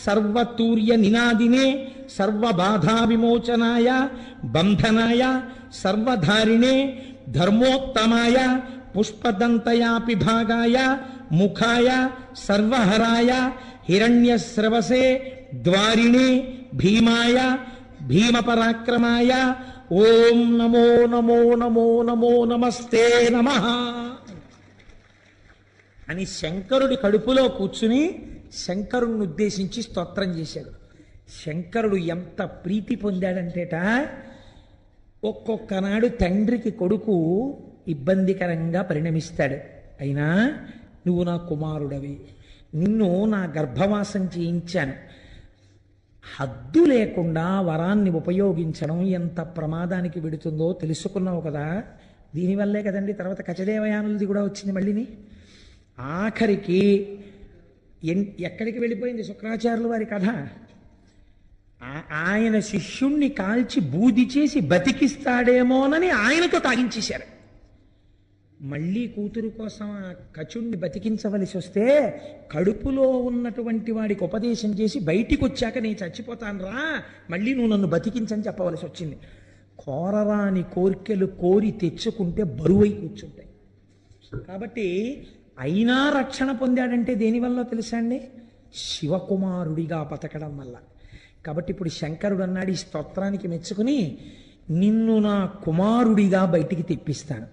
సర్వతూర్య నినాదినే సర్వబాధా విమోచనాయ బంధనాయ సర్వధారిణే ధర్మోత్తమాయ పుష్పదంతయాపి భాగాయ ముఖాయ సర్వహరాయ హిరణ్యస్రవసే ద్వారిణే భీమాయ భీమపరాక్రమాయ ఓం నమో నమో నమో నమో నమస్తే నమః అని శంకరుడి కడుపులో కూర్చుని శంకరుణ్ణి ఉద్దేశించి స్తోత్రం చేశాడు. శంకరుడు ఎంత ప్రీతి పొందాడంటేట, ఒక్కొక్కనాడు తండ్రికి కొడుకు ఇబ్బందికరంగా పరిణమిస్తాడు. అయినా నువ్వు నా కుమారుడవి, నిన్ను నా గర్భవాసం చేయించాను, హద్దు లేకుండా వరాన్ని ఉపయోగించడం ఎంత ప్రమాదానికి వెడుతుందో తెలుసుకున్నావు కదా. దీనివల్లే కదండి తర్వాత కచదేవయానులది కూడా వచ్చింది మళ్ళీని. ఆఖరికి ఎక్కడికి వెళ్ళిపోయింది శుక్రాచార్యుల వారి కథ. ఆయన శిష్యుణ్ణి కాల్చి బూది చేసి బతికిస్తాడేమోనని ఆయనతో తాగించేశారు. మళ్ళీ కూతురు కోసం ఆ కచుణ్ణి బతికించవలసి వస్తే కడుపులో ఉన్నటువంటి వాడికి ఉపదేశం చేసి బయటికి వచ్చాక నేను చచ్చిపోతాను రా, మళ్ళీ నువ్వు నన్ను బతికించని చెప్పవలసి వచ్చింది. కోరరాని కోరికలు కోరి తెచ్చుకుంటే బరువై కూర్చుంటాయి. కాబట్టి అయినా రక్షణ పొందాడంటే దేనివల్ల తెలుసా అండి? శివకుమారుడిగా బతకడం వల్ల. కాబట్టి ఇప్పుడు శంకరుడు అన్నాడు ఈ స్తోత్రానికి మెచ్చుకుని, నిన్ను నా కుమారుడిగా బయటికి తెప్పిస్తాను.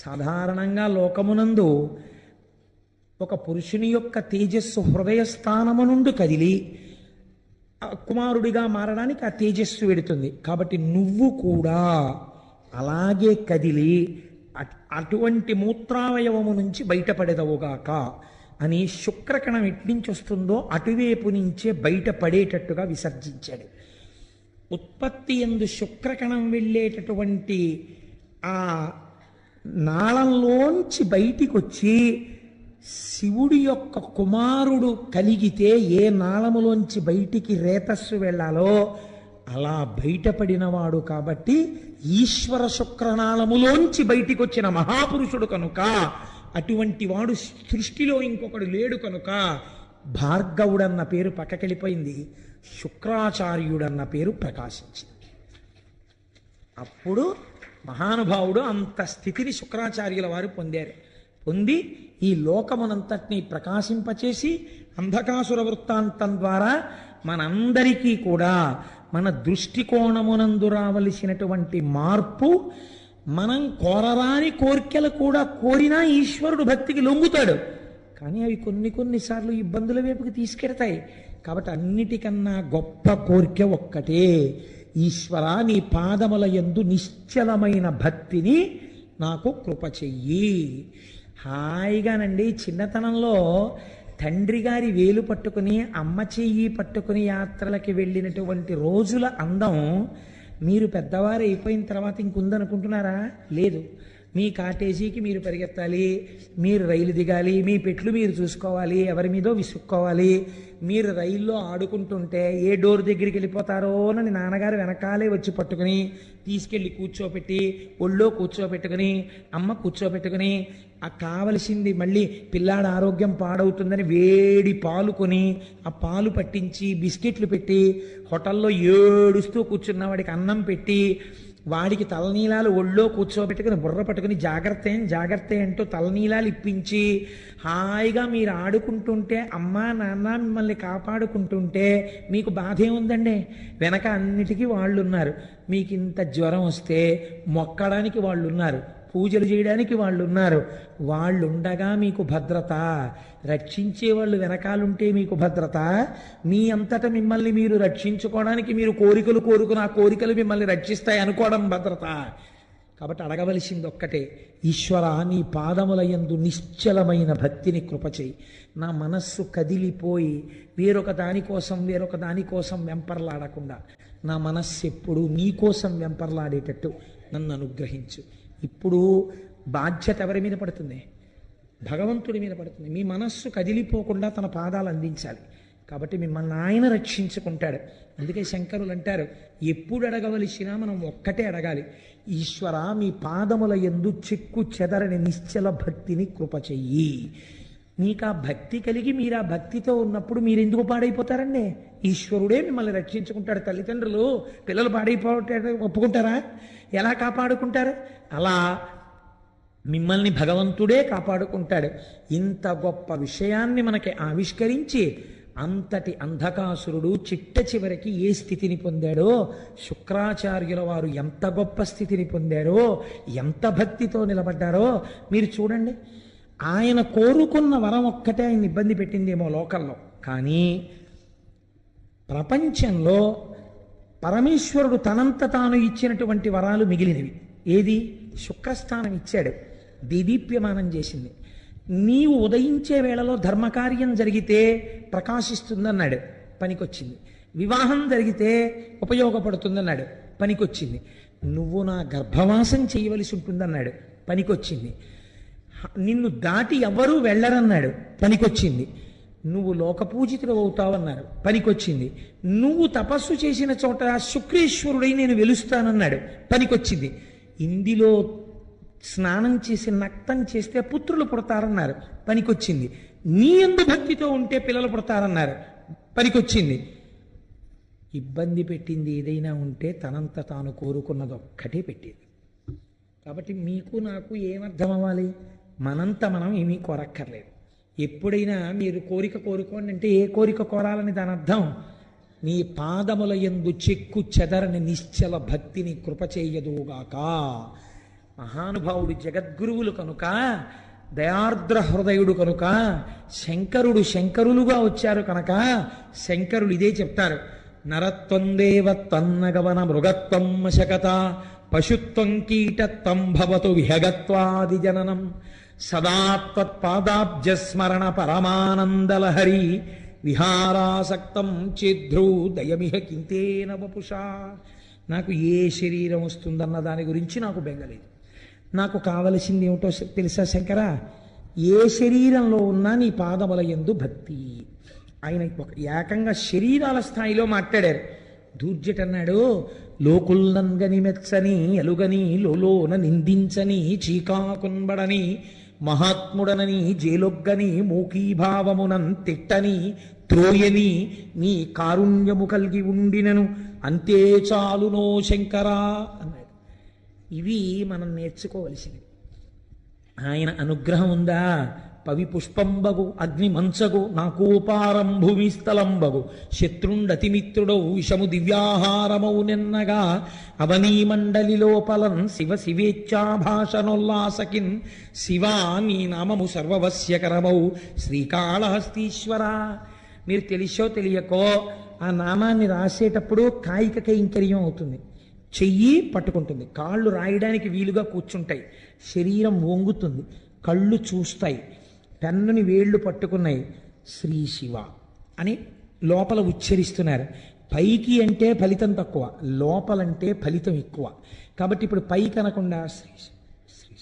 సాధారణంగా లోకమునందు ఒక పురుషుని యొక్క తేజస్సు హృదయస్థానము నుండి కదిలి కుమారుడిగా మారడానికి ఆ తేజస్సు వెడుతుంది. కాబట్టి నువ్వు కూడా అలాగే కదిలి అటువంటి మూత్రావయవము నుంచి బయటపడేదవుగాక అని శుక్రకణం ఎట్నుంచి వస్తుందో అటువైపు నుంచే బయటపడేటట్టుగా విసర్జించాడు. ఉత్పత్తి యందు శుక్రకణం వెళ్ళేటటువంటి ఆ నాళంలోంచి బయటికి వచ్చి శివుడి యొక్క కుమారుడు కలిగితే ఏ నాళములోంచి బయటికి రేతస్సు వెళ్ళాలో అలా బయటపడినవాడు. కాబట్టి ఈశ్వర శుక్రనాళములోంచి బయటికి వచ్చిన మహాపురుషుడు కనుక, అటువంటి వాడు సృష్టిలో ఇంకొకడు లేడు కనుక భార్గవుడన్న పేరు పక్కకెళ్ళిపోయింది, శుక్రాచార్యుడన్న పేరు ప్రకాశించింది. అప్పుడు మహానుభావుడు అంత స్థితిని శుక్రాచార్యుల వారు పొందారు. పొంది ఈ లోకమునంతటినీ ప్రకాశింపచేసి అంధకాసుర వృత్తాంతం ద్వారా మనందరికీ కూడా మన దృష్టికోణమునందు రావలసినటువంటి మార్పు, మనం కోరరాని కోరికలు కూడా కోరినా ఈశ్వరుడు భక్తికి లొంగుతాడు. కానీ అవి కొన్నిసార్లు ఇబ్బందుల వైపుకి తీసుకెడతాయి. కాబట్టి అన్నిటికన్నా గొప్ప కోరిక ఒక్కటే, ఈశ్వర నీ పాదముల యందు నిశ్చలమైన భక్తిని నాకు కృప చెయ్యి. హాయిగానండి చిన్నతనంలో తండ్రి గారి వేలు పట్టుకుని అమ్మ చెయ్యి పట్టుకుని యాత్రలకి వెళ్ళినటువంటి రోజుల అందం మీరు పెద్దవారు అయిపోయిన తర్వాత ఇంకుందనుకుంటున్నారా? లేదు. మీ కాటేజీకి మీరు పరిగెత్తాలి, మీరు రైలు దిగాలి, మీ పెట్లు మీరు చూసుకోవాలి, ఎవరి మీదో విసుక్కోవాలి. మీరు రైల్లో ఆడుకుంటుంటే ఏ డోర్ దగ్గరికి వెళ్ళిపోతారో అని నాన్నగారు వెనకాలే వచ్చి పట్టుకుని తీసుకెళ్ళి కూర్చోపెట్టి ఒళ్ళో కూర్చోపెట్టుకుని అమ్మ కూర్చోపెట్టుకుని ఆ కావలసింది మళ్ళీ పిల్లాడ ఆరోగ్యం పాడవుతుందని వేడి పాలు కొని ఆ పాలు పట్టించి బిస్కెట్లు పెట్టి హోటల్లో ఏడుస్తూ కూర్చున్న వాడికి అన్నం పెట్టి వాడికి తలనీలాలు ఒళ్ళో కూర్చోబెట్టుకుని బుర్ర పట్టుకుని జాగ్రత్త అంటూ తలనీలాలు ఇప్పించి హాయిగా మీరు ఆడుకుంటుంటే అమ్మా నాన్న మిమ్మల్ని కాపాడుకుంటుంటే మీకు బాధ ఏముందండి? వెనక అన్నిటికీ వాళ్ళు ఉన్నారు. మీకు ఇంత జ్వరం వస్తే మొక్కడానికి వాళ్ళు ఉన్నారు, పూజలు చేయడానికి వాళ్ళు ఉన్నారు. వాళ్ళు ఉండగా మీకు భద్రత, రక్షించే వాళ్ళు వెనకాలుంటే మీకు భద్రత. మీ అంతటా మిమ్మల్ని మీరు రక్షించుకోవడానికి మీరు కోరికలు కోరుకుని ఆ కోరికలు మిమ్మల్ని రక్షిస్తాయి అనుకోవడం భద్రత. కాబట్టి అడగవలసింది ఒక్కటే, ఈశ్వర నీ పాదముల యందు నిశ్చలమైన భక్తిని కృప చేయి. నా మనస్సు కదిలిపోయి వేరొక దానికోసం వెంపర్లాడకుండా నా మనస్సు ఎప్పుడు నీకోసం వెంపర్లాడేటట్టు నన్ను అనుగ్రహించు. ఇప్పుడు బాధ్యత ఎవరి మీద పడుతుంది? భగవంతుడి మీద పడుతుంది. మీ మనస్సు కదిలిపోకుండా తన పాదాలు అందించాలి. కాబట్టి మిమ్మల్ని ఆయన రక్షించుకుంటాడు. అందుకే శంకరులు అంటారు, ఎప్పుడు అడగవలసినా మనం ఒక్కటే అడగాలి, ఈశ్వర మీ పాదముల యందు చెక్కు చెదరని నిశ్చల భక్తిని కృప చెయ్యి. మీకు ఆ భక్తి కలిగి మీరు ఆ భక్తితో ఉన్నప్పుడు మీరు ఎందుకు పాడైపోతారండి? ఈశ్వరుడే మిమ్మల్ని రక్షించుకుంటాడు. తల్లిదండ్రులు పిల్లలు పాడైపోతే ఒప్పుకుంటారా? ఎలా కాపాడుకుంటారు? అలా మిమ్మల్ని భగవంతుడే కాపాడుకుంటాడు. ఇంత గొప్ప విషయాన్ని మనకి ఆవిష్కరించి అంతటి అంధకాసురుడు చిట్ట చివరికి ఏ స్థితిని పొందాడో, శుక్రాచార్యుల వారు ఎంత గొప్ప స్థితిని పొందారో, ఎంత భక్తితో నిలబడ్డారో మీరు చూడండి. ఆయన కోరుకున్న వరం ఒక్కటే ఆయన ఇబ్బంది పెట్టిందేమో లోకంలో, కానీ ప్రపంచంలో పరమేశ్వరుడు తనంత తాను ఇచ్చినటువంటి వరాలు మిగిలినవి. ఏది? శుక్రస్థానం ఇచ్చాడు, దీదీప్యమానం చేసింది. నీవు ఉదయించే వేళలో ధర్మకార్యం జరిగితే ప్రకాశిస్తుందన్నాడు, పనికొచ్చింది. వివాహం జరిగితే ఉపయోగపడుతుందన్నాడు, పనికొచ్చింది. నువ్వు నా గర్భవాసం చేయవలసి ఉంటుందన్నాడు, పనికొచ్చింది. నిన్ను దాటి ఎవ్వరూ వెళ్ళరన్నాడు, పనికొచ్చింది. నువ్వు లోకపూజితుడు అవుతావన్నారు, పనికొచ్చింది. నువ్వు తపస్సు చేసిన చోట శుక్రేశ్వరుడై నేను వెలుస్తానన్నాడు, పనికొచ్చింది. ఇందులో స్నానం చేసి నక్తం చేస్తే పుత్రులు పుడతారన్నారు, పనికొచ్చింది. నీ యందు భక్తితో ఉంటే పిల్లలు పుడతారన్నారు, పనికొచ్చింది. ఇబ్బంది పెట్టింది ఏదైనా ఉంటే తనంత తాను కోరుకున్నది ఒక్కటే పెట్టేది. కాబట్టి మీకు నాకు ఏమర్థం అవ్వాలి? మనంత మనం ఏమీ కోరక్కర్లేదు. ఎప్పుడైనా మీరు కోరిక కోరుకోండి అంటే ఏ కోరిక కోరాలని దాని అర్థం? నీ పాదముల యందు చెక్కు చెదరని నిశ్చల భక్తిని కృప చేయదుగాక. మహానుభావుడు జగద్గురువులు కనుక, దయార్ద్ర హృదయుడు కనుక, శంకరులుగా వచ్చారు కనుక శంకరులు ఇదే చెప్తారు. నరత్వం దేవత్వన్నగవన మృగత్వం శకత పశుత్వం కీటత్వం భవతు విహగత్వాది జననం సదాత్వత్పాదాబ్జస్మరణ పరమానందలహరి విహారాసక్తం చేద్ధ్రూ దయమిహ కింతేన వపుషా. నాకు ఏ శరీరం వస్తుందన్న దాని గురించి నాకు బెంగలేదు. నాకు కావలసింది ఏమిటో తెలుసా శంకర? ఏ శరీరంలో ఉన్నా నీ పాదముల యందు భక్తి. ఆయన ఏకంగా శరీరాల స్థాయిలో మాట్లాడారు. దూర్జటన్నాడు, లోకుల్నంగని మెచ్చని ఎలుగని లోలోన నిందించని చీకాకున్బడని మహాత్ముడనని జేలొగ్గని మూకీభావమునం తిట్టని త్రోయని నీ కారుణ్యము కలిగి ఉండినను అంతే చాలునో శంకరా అన్నాడు. ఇవి మనం నేర్చుకోవలసినవి. ఆయన అనుగ్రహం ఉందా? పవి పుష్పంబగు అగ్ని మంచగు నాకోపారం భూమి స్థలంబగు శత్రుండతిమిత్రుడవు విషము దివ్యాహారమౌ నిన్నగా అవనీ మండలి లోపలన్ శివ శివేచ్ఛాభాషణోల్లాసకిన్ శివా నీ నామము సర్వవశ్యకరమౌ శ్రీకాళహస్తీశ్వర. మీరు తెలిసో తెలియకో ఆ నామాన్ని రాసేటప్పుడు కాయిక కైంకర్యం అవుతుంది. చెయ్యి పట్టుకుంటుంది, కాళ్ళు రాయడానికి వీలుగా కూర్చుంటాయి, శరీరం వంగుతుంది, కళ్ళు చూస్తాయి, పెన్నుని వేళ్ళు పట్టుకున్నాయి, శ్రీ శివ అని లోపల ఉచ్చరిస్తున్నారు. పైకి అంటే ఫలితం తక్కువ, లోపలంటే ఫలితం ఎక్కువ. కాబట్టి ఇప్పుడు పైకి అనకుండా శ్రీ శ్రీ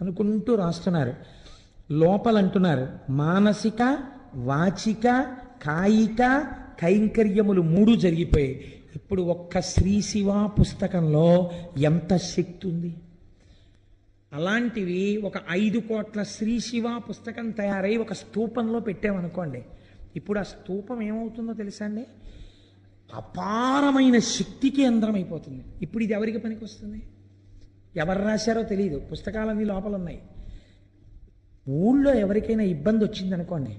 అనుకుంటూ రాస్తున్నారు. లోపలంటున్నారు మానసిక వాచిక కాయిక కైంకర్యములు 3 జరిగిపోయాయి. ఇప్పుడు ఒక్క శ్రీ శివ పుస్తకంలో ఎంత శక్తి ఉంది! అలాంటివి ఒక 5 కోట్ల శ్రీ శివ పుస్తకం తయారై ఒక స్తూపంలో పెట్టామనుకోండి, ఇప్పుడు ఆ స్తూపం ఏమవుతుందో తెలుసా అండి? అపారమైన శక్తి కేంద్రం అయిపోతుంది. ఇప్పుడు ఇది ఎవరికి పనికి వస్తుంది? ఎవరు రాశారో తెలియదు, పుస్తకాలన్నీ లోపల ఉన్నాయి. ఊళ్ళో ఎవరికైనా ఇబ్బంది వచ్చిందనుకోండి,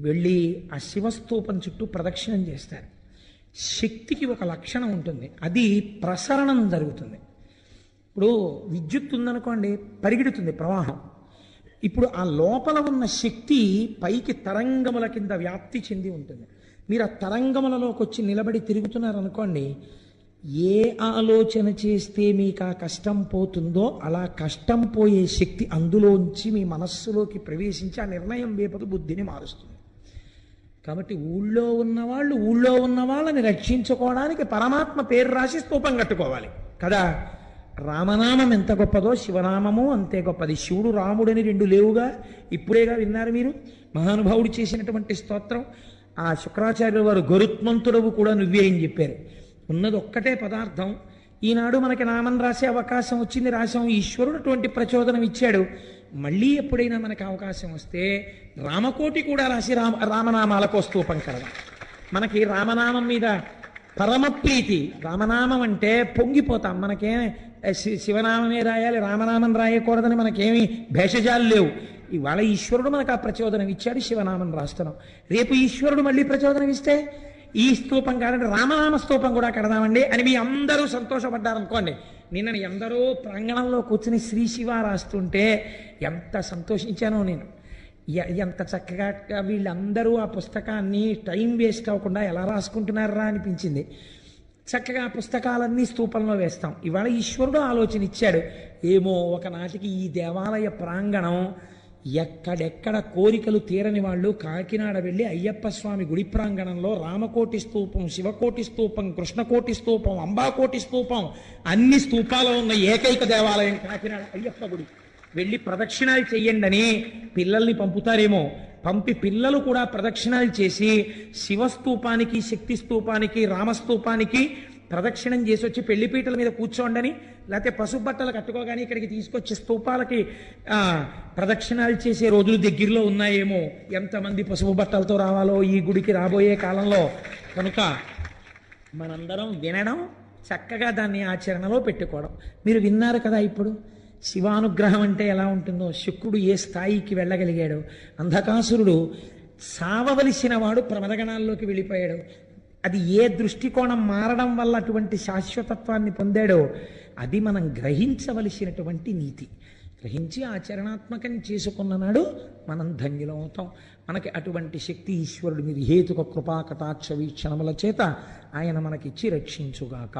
వెళ్ళి ఆ శివస్తూపం చుట్టూ ప్రదక్షిణం చేస్తారు. శక్తికి ఒక లక్షణం ఉంటుంది, అది ప్రసరణం జరుగుతుంది. ఇప్పుడు విద్యుత్ ఉందనుకోండి, పరిగెడుతుంది ప్రవాహం. ఇప్పుడు ఆ లోపల ఉన్న శక్తి పైకి తరంగముల కింద వ్యాప్తి చెంది ఉంటుంది. మీరు ఆ తరంగములలోకి వచ్చి నిలబడి తిరుగుతున్నారనుకోండి, ఏ ఆలోచన చేస్తే మీకు ఆ కష్టం పోతుందో అలా కష్టం పోయే శక్తి అందులోంచి మీ మనస్సులోకి ప్రవేశించి ఆ నిర్ణయం వేపదు బుద్ధిని మారుస్తుంది. కాబట్టి ఊళ్ళో ఉన్న వాళ్ళని రక్షించుకోవడానికి పరమాత్మ పేరు రాసి స్తూపం కట్టుకోవాలి కదా. రామనామం ఎంత గొప్పదో శివనామము అంతే గొప్పది. శివుడు రాముడని 2 లేవుగా, ఇప్పుడేగా విన్నారు మీరు. మహానుభావుడు చేసినటువంటి స్తోత్రం. ఆ శుక్రాచార్యుల వారు గరుత్మంతుడవు కూడా నువ్వే అని చెప్పారు. ఉన్నది ఒక్కటే పదార్థం. ఈనాడు మనకి నామం రాసే అవకాశం వచ్చింది, రాసాం. ఈశ్వరుడు అటువంటి ప్రచోదనం ఇచ్చాడు. మళ్ళీ ఎప్పుడైనా మనకు అవకాశం వస్తే రామకోటి కూడా రాసి రామనామాలకు స్తూపం కడదాం. మనకి రామనామం మీద పరమ ప్రీతి. రామనామం అంటే పొంగిపోతాం. మనకేమి శివనామమే రాయాలి, రామనామం రాయకూడదని మనకేమి భేషజాలు లేవు. ఇవాళ ఈశ్వరుడు మనకు ఆ ప్రచోదనం ఇచ్చాడు, శివనామం రాస్తున్నాం. రేపు ఈశ్వరుడు మళ్ళీ ప్రచోదనం ఇస్తే ఈ స్తూపం కాదంటే రామనామ స్తూపం కూడా కడదామండి అని మీ అందరూ సంతోషపడ్డారనుకోండి. నిన్న ఎందరో ప్రాంగణంలో కూర్చుని శ్రీ శివ రాస్తుంటే ఎంత సంతోషించానో నేను. ఎంత చక్కగా వీళ్ళందరూ ఆ పుస్తకాన్ని టైం వేస్ట్ అవ్వకుండా ఎలా రాసుకుంటున్నారా అనిపించింది. చక్కగా ఆ పుస్తకాలన్నీ స్తూపంలో వేస్తాం. ఇవాళ ఈశ్వరుడు ఆలోచన ఇచ్చాడు. ఏమో ఒకనాటికి ఈ దేవాలయ ప్రాంగణం ఎక్కడెక్కడ కోరికలు తీరని వాళ్ళు కాకినాడ వెళ్ళి అయ్యప్ప స్వామి గుడి ప్రాంగణంలో రామకోటి స్తూపం, శివకోటి స్తూపం, కృష్ణకోటి స్తూపం, అంబాకోటి స్తూపం, అన్ని స్తూపాలు ఉన్న ఏకైక దేవాలయం కాకినాడ అయ్యప్ప గుడి. వెళ్ళి ప్రదక్షిణాలు చెయ్యండి అని పిల్లల్ని పంపుతారేమో. పంపి పిల్లలు కూడా ప్రదక్షిణాలు చేసి శివస్తూపానికి, శక్తి స్తూపానికి, రామస్తూపానికి ప్రదక్షిణం చేసి వచ్చి పెళ్లిపీటల మీద కూర్చోండని, లేకపోతే పసుపు బట్టలు కట్టుకోగానే ఇక్కడికి తీసుకొచ్చి స్తూపాలకి ప్రదక్షిణాలు చేసే రోజులు దగ్గరలో ఉన్నాయేమో. ఎంతమంది పసుపు బట్టలతో రావాలో ఈ గుడికి రాబోయే కాలంలో. కనుక మనందరం వినడం, చక్కగా దాన్ని ఆచరణలో పెట్టుకోవడం. మీరు విన్నారు కదా ఇప్పుడు శివానుగ్రహం అంటే ఎలా ఉంటుందో, శుక్రుడు ఏ స్థాయికి వెళ్ళగలిగాడు. అంధకాసురుడు సావవలసిన వాడు ప్రమదగణాల్లోకి వెళ్ళిపోయాడు. అది ఏ దృష్టికోణం మారడం వల్ల అటువంటి శాశ్వతత్వాన్ని పొందాడో అది మనం గ్రహించవలసినటువంటి నీతి. గ్రహించి ఆచరణాత్మకం చేసుకున్న నాడు మనం ధన్యులం అవుతాం. మనకి అటువంటి శక్తి ఈశ్వరుడు నిర్హేతుక కృపా కటాక్ష వీక్షణముల చేత ఆయన మనకిచ్చి రక్షించుగాక.